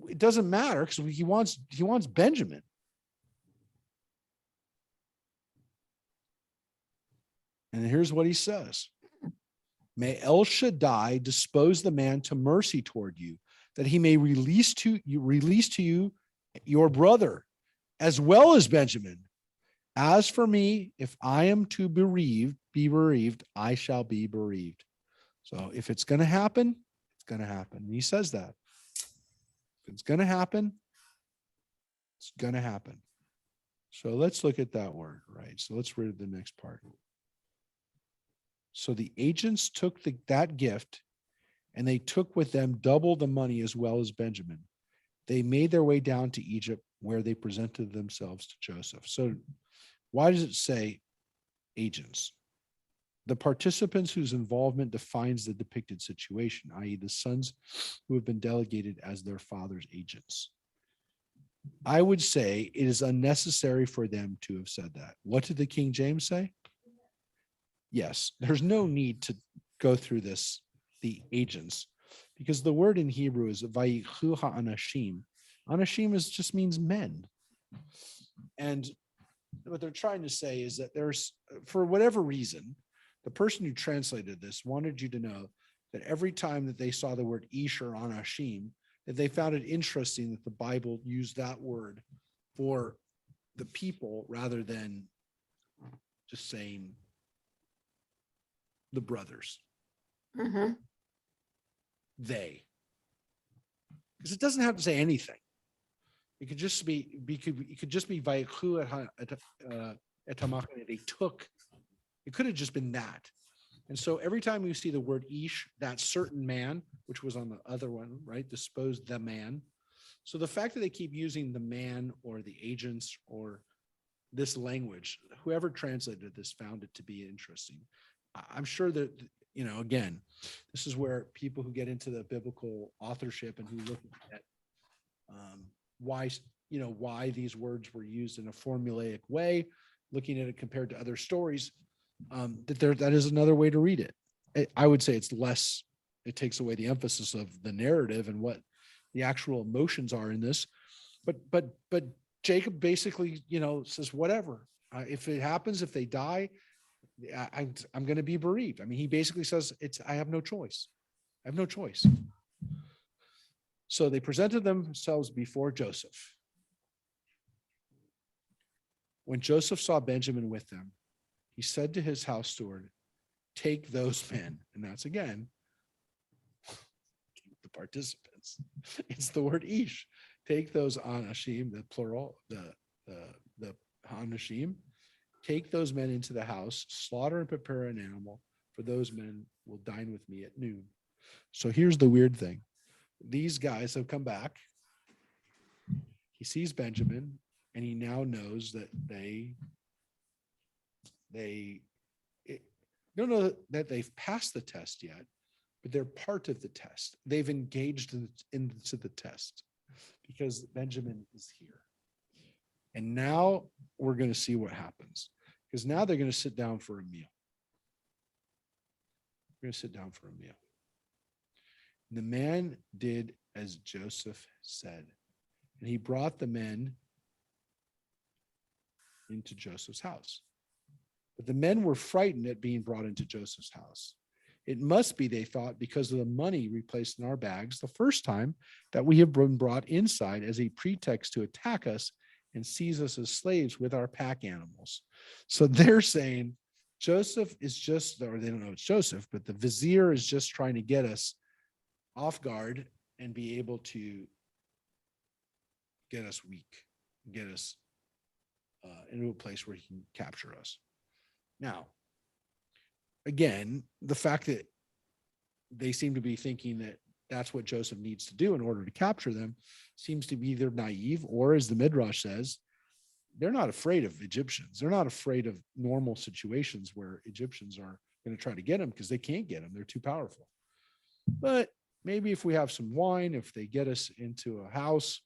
it doesn't matter, because he wants Benjamin. And here's what he says. May El Shaddai dispose the man to mercy toward you, that he may release to you your brother, as well as Benjamin. As for me, if I am to be bereaved, I shall be bereaved. So if it's going to happen, it's going to happen. And he says that. If it's going to happen, it's going to happen. So let's look at that word, right? So let's read the next part. So the agents took that gift, and they took with them double the money, as well as Benjamin. They made their way down to Egypt, where they presented themselves to Joseph. So why does it say agents? The participants whose involvement defines the depicted situation, i.e., the sons who have been delegated as their father's agents. I would say it is unnecessary for them to have said that. What did the King James say? Yes, there's no need to go through this, the agents, because the word in Hebrew is vayichu ha'anashim. Anashim just means men. And what they're trying to say is that there's, for whatever reason, the person who translated this wanted you to know that every time that they saw the word ish or anashim, that they found it interesting that the Bible used that word for the people rather than just saying the brothers. Mm-hmm. They. Because it doesn't have to say anything. It could just be vayichu etamachane. They took. It could have just been that. And so every time you see the word ish, that certain man, which was on the other one, right? Disposed the man. So the fact that they keep using the man or the agents or this language, whoever translated this found it to be interesting. I'm sure that, again, this is where people who get into the biblical authorship and who look at why these words were used in a formulaic way, looking at it compared to other stories, that is another way to read it. I would say it's less, it takes away the emphasis of the narrative and what the actual emotions are in this. But Jacob basically, says, whatever. If it happens, if they die, I'm going to be bereaved. I mean, he basically says, I have no choice. I have no choice. So they presented themselves before Joseph. When Joseph saw Benjamin with them, he said to his house steward, take those men. And that's again, the participants. It's the word ish. Take those anashim, the plural, the anashim. Take those men into the house, slaughter and prepare an animal, for those men will dine with me at noon. So here's the weird thing. These guys have come back. He sees Benjamin, and he now knows that they don't know that they've passed the test yet, but they're part of the test. They've engaged into the test because Benjamin is here. And now we're going to see what happens, because now they're going to sit down for a meal. We're going to sit down for a meal. The man did as Joseph said, and he brought the men into Joseph's house. But the men were frightened at being brought into Joseph's house. It must be, they thought, because of the money we placed in our bags the first time that we have been brought inside as a pretext to attack us and seize us as slaves with our pack animals. So they're saying Joseph is just, or they don't know it's Joseph, but the vizier is just trying to get us off guard and be able to get us weak, get us into a place where he can capture us. Now, again, the fact that they seem to be thinking that that's what Joseph needs to do in order to capture them seems to be either naive, or as the Midrash says, they're not afraid of Egyptians. They're not afraid of normal situations where Egyptians are going to try to get them because they can't get them. They're too powerful. But maybe if we have some wine, if they get us into a house,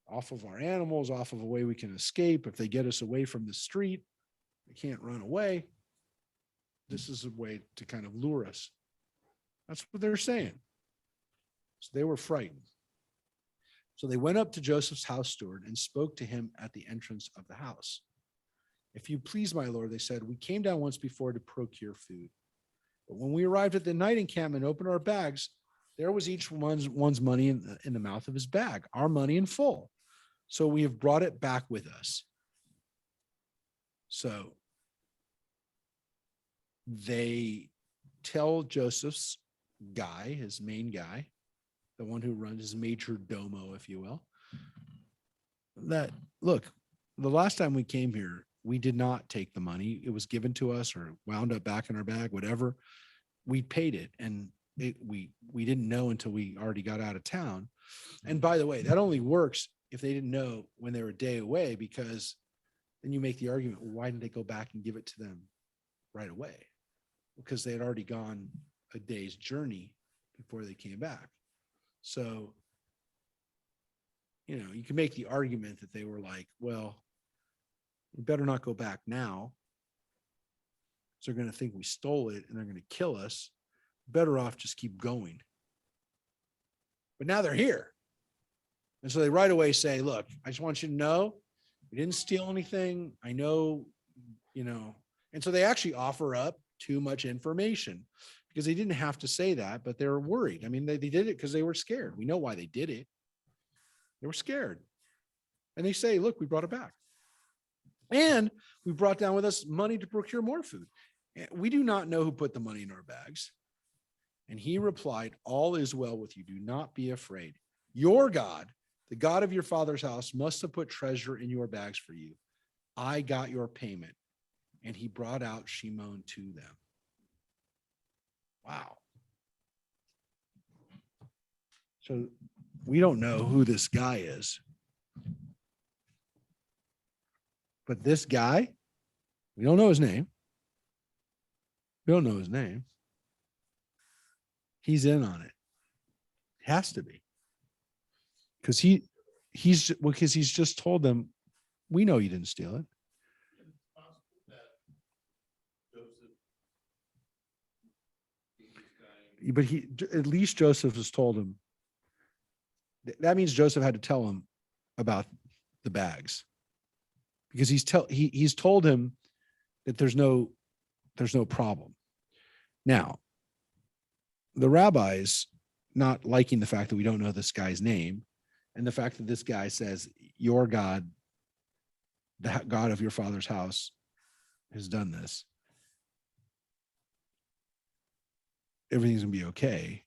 off of our animals, off of a way we can escape, if they get us away from the street, we can't run away. This is a way to kind of lure us. That's what they're saying. So they were frightened. So they went up to Joseph's house steward and spoke to him at the entrance of the house. If you please, my lord, they said, we came down once before to procure food. But when we arrived at the night encampment and opened our bags, there was each one's money in the mouth of his bag, our money in full. So we have brought it back with us. So they tell Joseph's guy, his main guy, the one who runs his major domo, if you will, that, look, the last time we came here, we did not take the money. It was given to us or wound up back in our bag, whatever. We paid it, and we didn't know until we already got out of town. And by the way, that only works if they didn't know when they were a day away, because then you make the argument, well, why didn't they go back and give it to them right away? Because they had already gone a day's journey before they came back. So, you know, you can make the argument that they were like, well, we better not go back now. So they're going to think we stole it and they're going to kill us. Better off just keep going. But now they're here. And so they right away say, look, I just want you to know we didn't steal anything. I know, you know, and so they actually offer up too much information because they didn't have to say that, but they're worried. I mean, they did it because they were scared. We know why they did it. They were scared. And they say, look, we brought it back. And we brought down with us money to procure more food. We do not know who put the money in our bags. And he replied, all is well with you. Do not be afraid. Your God, the God of your father's house, must have put treasure in your bags for you. I got your payment. And he brought out Shimon to them. Wow. So we don't know who this guy is. But this guy, we don't know his name. We don't know his name. He's in on it. Has to be. Because he's just told them, we know you didn't steal it. But at least Joseph has told him. That means Joseph had to tell him about the bags, because he's told him that there's no problem. Now, the rabbis, not liking the fact that we don't know this guy's name, and the fact that this guy says, your God, the God of your father's house, has done this, everything's gonna be okay.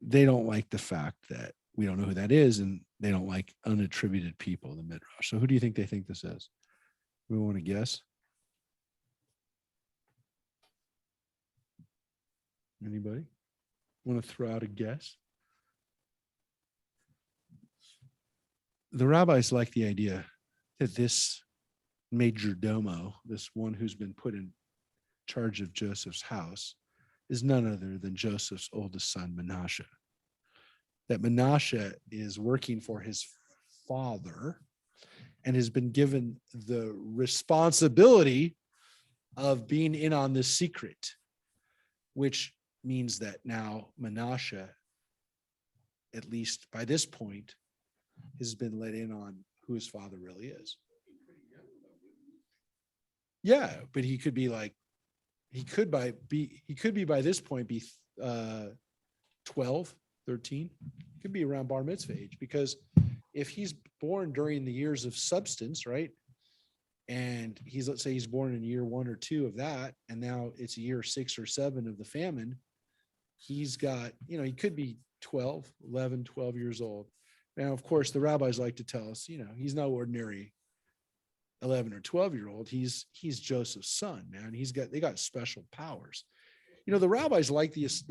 They don't like the fact that we don't know who that is, and they don't like unattributed people in the Midrash. So who do you think they think this is? We want to guess? Anybody want to throw out a guess? The rabbis like the idea that this major domo, this one who's been put in charge of Joseph's house, is none other than Joseph's oldest son, Manasseh. That Manasseh is working for his father and has been given the responsibility of being in on this secret, which means that now Manasseh, at least by this point, has been let in on who his father really is. Yeah, but he could be like, he could be by this point be 12, 13. He could be around bar mitzvah age, because if he's born during the years of substance, right? And let's say he's born in year 1 or 2 of that, and now it's year 6 or 7 of the famine. He's got, he could be 12, 11, 12 years old. Now, of course, the rabbis like to tell us, he's no ordinary 11 or 12-year-old. He's Joseph's son, man. They got special powers. The rabbis like this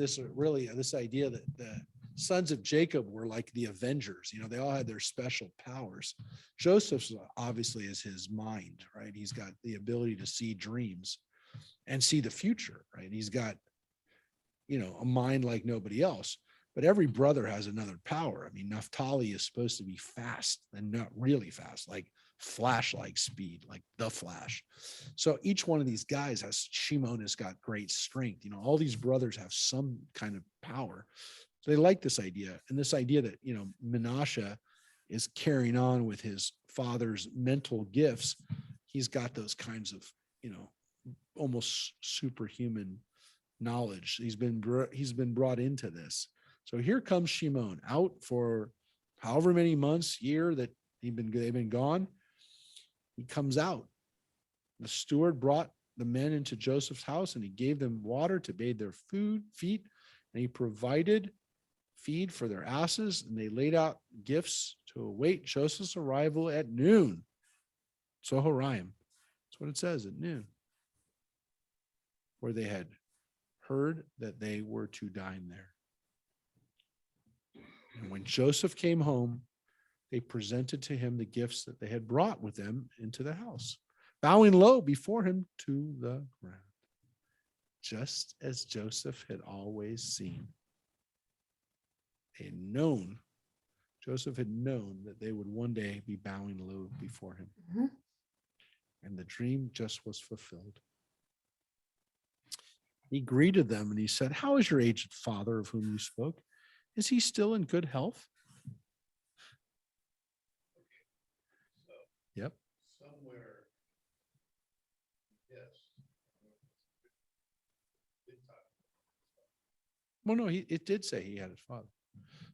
idea that the sons of Jacob were like the Avengers. They all had their special powers. Joseph's obviously is his mind, right? He's got the ability to see dreams and see the future, right? He's got, a mind like nobody else. But every brother has another power. I mean, Naphtali is supposed to be fast and not really fast, like flash-like speed, like the Flash. So each one of these guys Shimon has got great strength. All these brothers have some kind of power. So they like this idea. And this idea that, Manasseh is carrying on with his father's mental gifts. He's got those kinds of, almost superhuman knowledge. He's been brought into this. So here comes Shimon out for however many months, year that they've been gone. He comes out. The steward brought the men into Joseph's house, and he gave them water to bathe their feet, and he provided feed for their asses, and they laid out gifts to await Joseph's arrival at noon. Tzoharaim. That's what it says, at noon. Where they had heard that they were to dine there. And when Joseph came home, they presented to him the gifts that they had brought with them into the house, bowing low before him to the ground, just as Joseph had always seen. Joseph had known that they would one day be bowing low before him. Mm-hmm. And the dream just was fulfilled. He greeted them and he said, "How is your aged father of whom you spoke? Is he still in good health?" Yep. Somewhere. Yes. Well, no, it did say he had a father.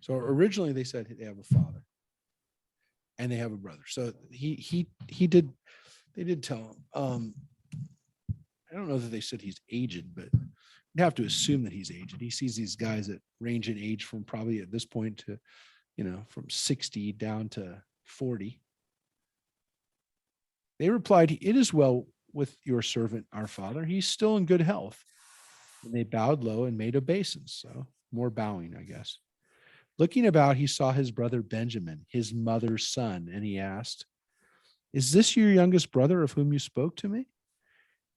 So originally they said they have a father and they have a brother. So they did tell him. I don't know that they said he's aged, but you'd have to assume that he's aged. He sees these guys that range in age from probably at this point to, from 60 down to 40. They replied, "It is well with your servant, our father. He's still in good health." And they bowed low and made obeisance. So more bowing, I guess. Looking about, he saw his brother Benjamin, his mother's son, and he asked, "Is this your youngest brother of whom you spoke to me?"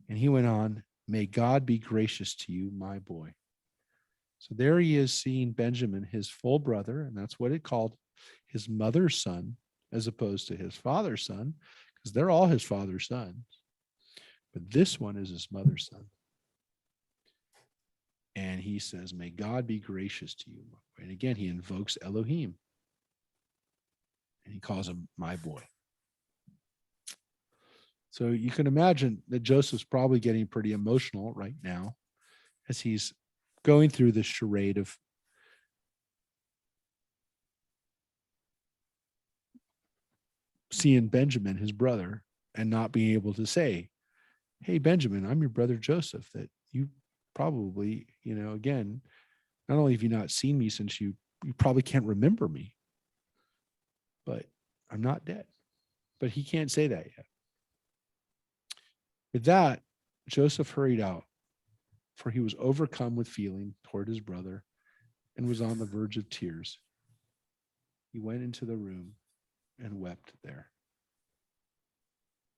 And he went on, "May God be gracious to you, my boy." So there he is seeing Benjamin, his full brother, and that's what it called, his mother's son, as opposed to his father's son, because they're all his father's sons. But this one is his mother's son. And he says, "May God be gracious to you." And again, he invokes Elohim. And he calls him my boy. So you can imagine that Joseph's probably getting pretty emotional right now as he's going through this charade of seeing Benjamin, his brother, and not being able to say, "Hey, Benjamin, I'm your brother Joseph," that you probably, again, not only have you not seen me since you probably can't remember me, but I'm not dead. But he can't say that yet. With that, Joseph hurried out, for he was overcome with feeling toward his brother and was on the verge of tears. He went into the room and wept there.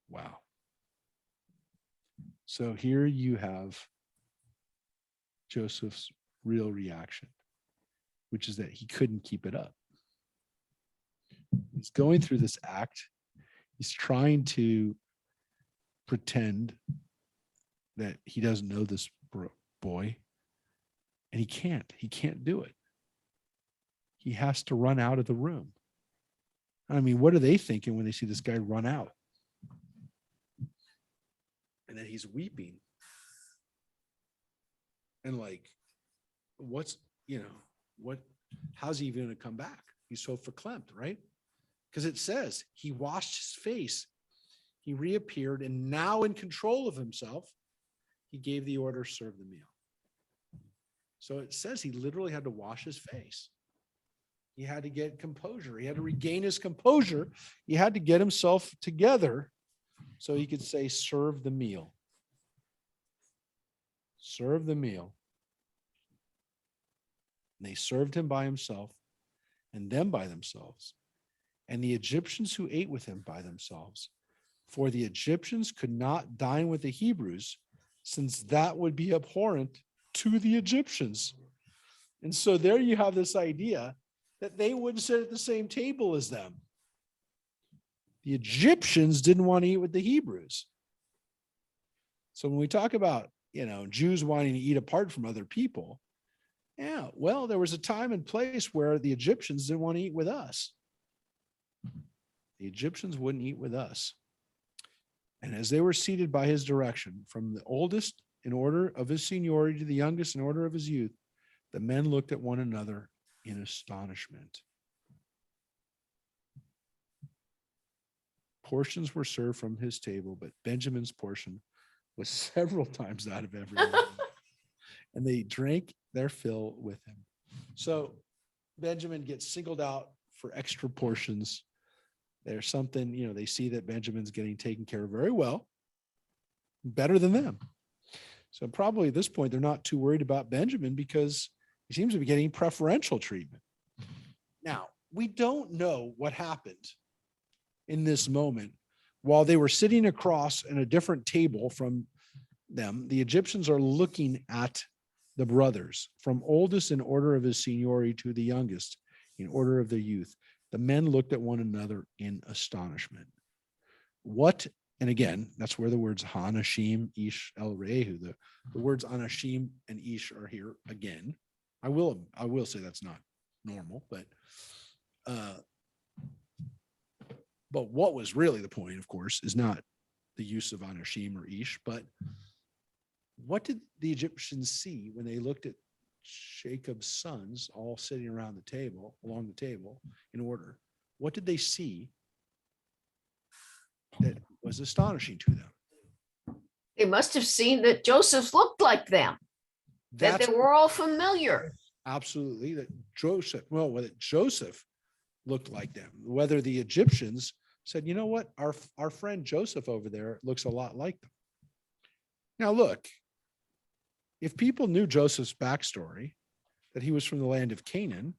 Wow. So here you have Joseph's real reaction, which is that he couldn't keep it up. He's going through this act. He's trying to pretend that he doesn't know this boy, and he can't do it. He has to run out of the room. I mean, what are they thinking when they see this guy run out? And then he's weeping. And like, how's he even going to come back? He's so verklempt, right? Because it says he washed his face. He reappeared, and now in control of himself, he gave the order, serve the meal. So it says he literally had to wash his face. He had to get composure. He had to regain his composure. He had to get himself together so he could say, serve the meal. Serve the meal. And they served him by himself and them by themselves. And the Egyptians who ate with him by themselves. For the Egyptians could not dine with the Hebrews, since that would be abhorrent to the Egyptians. And so there you have this idea that they wouldn't sit at the same table as them. The Egyptians didn't want to eat with the Hebrews. So when we talk about, Jews wanting to eat apart from other people, yeah, well, there was a time and place where the Egyptians didn't want to eat with us. The Egyptians wouldn't eat with us. And as they were seated by his direction, from the oldest in order of his seniority to the youngest in order of his youth, the men looked at one another in astonishment. Portions were served from his table, but Benjamin's portion was several times that of everyone. And they drank their fill with him. So Benjamin gets singled out for extra portions. There's something, they see that Benjamin's getting taken care of very well, better than them. So probably at this point, they're not too worried about Benjamin because he seems to be getting preferential treatment. Now, we don't know what happened in this moment. While they were sitting across in a different table from them, the Egyptians are looking at the brothers, from oldest in order of his seniority to the youngest in order of their youth. The men looked at one another in astonishment. What, and again, that's where the words Hanashim, Ish, El Rehu, the words Anashim and Ish are here again. I will say that's not normal, but what was really the point, of course, is not the use of Anashim or Ish, but what did the Egyptians see when they looked at Jacob's sons all sitting around the table, along the table in order? What did they see that was astonishing to them? They must have seen that Joseph looked like them, that they were all familiar. Absolutely. That Joseph looked like them. Whether the Egyptians said, you know what, our friend Joseph over there looks a lot like them. Now look, if people knew Joseph's backstory, that he was from the land of Canaan,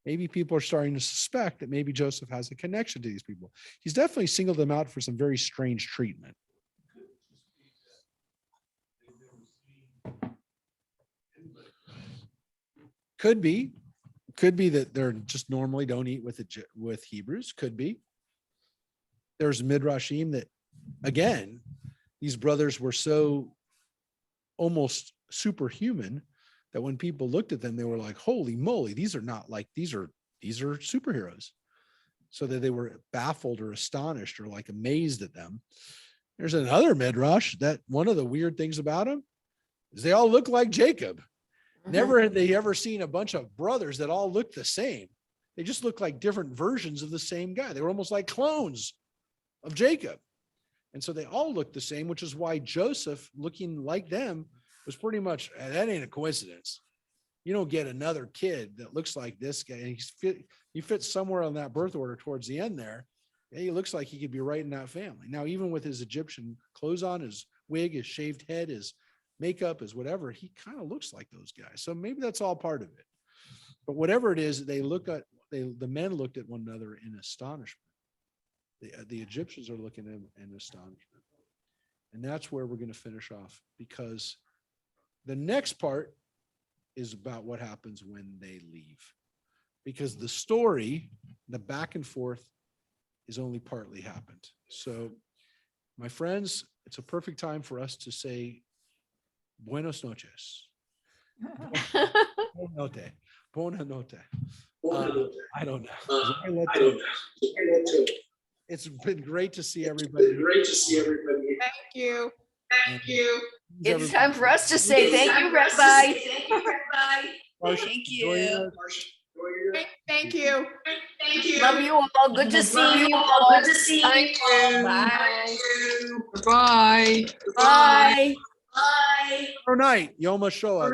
maybe people are starting to suspect that maybe Joseph has a connection to these people. He's definitely singled them out for some very strange treatment. Could be that they're just normally don't eat with Hebrews. Could be. There's Midrashim that, again, these brothers were so almost superhuman that when people looked at them, they were like, holy moly, these are superheroes. So that they were baffled or astonished or like amazed at them. There's another Midrash that one of the weird things about them is they all look like Jacob. Mm-hmm. Never had they ever seen a bunch of brothers that all looked the same. They just looked like different versions of the same guy. They were almost like clones of Jacob. And so they all looked the same, which is why Joseph looking like them was pretty much, that ain't a coincidence. You don't get another kid that looks like this guy. He fits somewhere on that birth order towards the end there. Yeah, he looks like he could be right in that family. Now, even with his Egyptian clothes on, his wig, his shaved head, his makeup, his whatever, he kind of looks like those guys. So maybe that's all part of it. But whatever it is, the men looked at one another in astonishment. The Egyptians are looking at him in astonishment. And that's where we're going to finish off, because the next part is about what happens when they leave. Because the story, the back and forth, is only partly happened. So, my friends, it's a perfect time for us to say buenos noches. Buona notte. Buona notte. I don't know. It's been great to see everybody. Thank you. It's time for us to say thank you, Rabbi. Marsha, Thank enjoy you. your- Thank you. Love you all. Good to see you all. Good to see you. Bye. Bye. Bye. Tomorrow night, Yom HaShoah.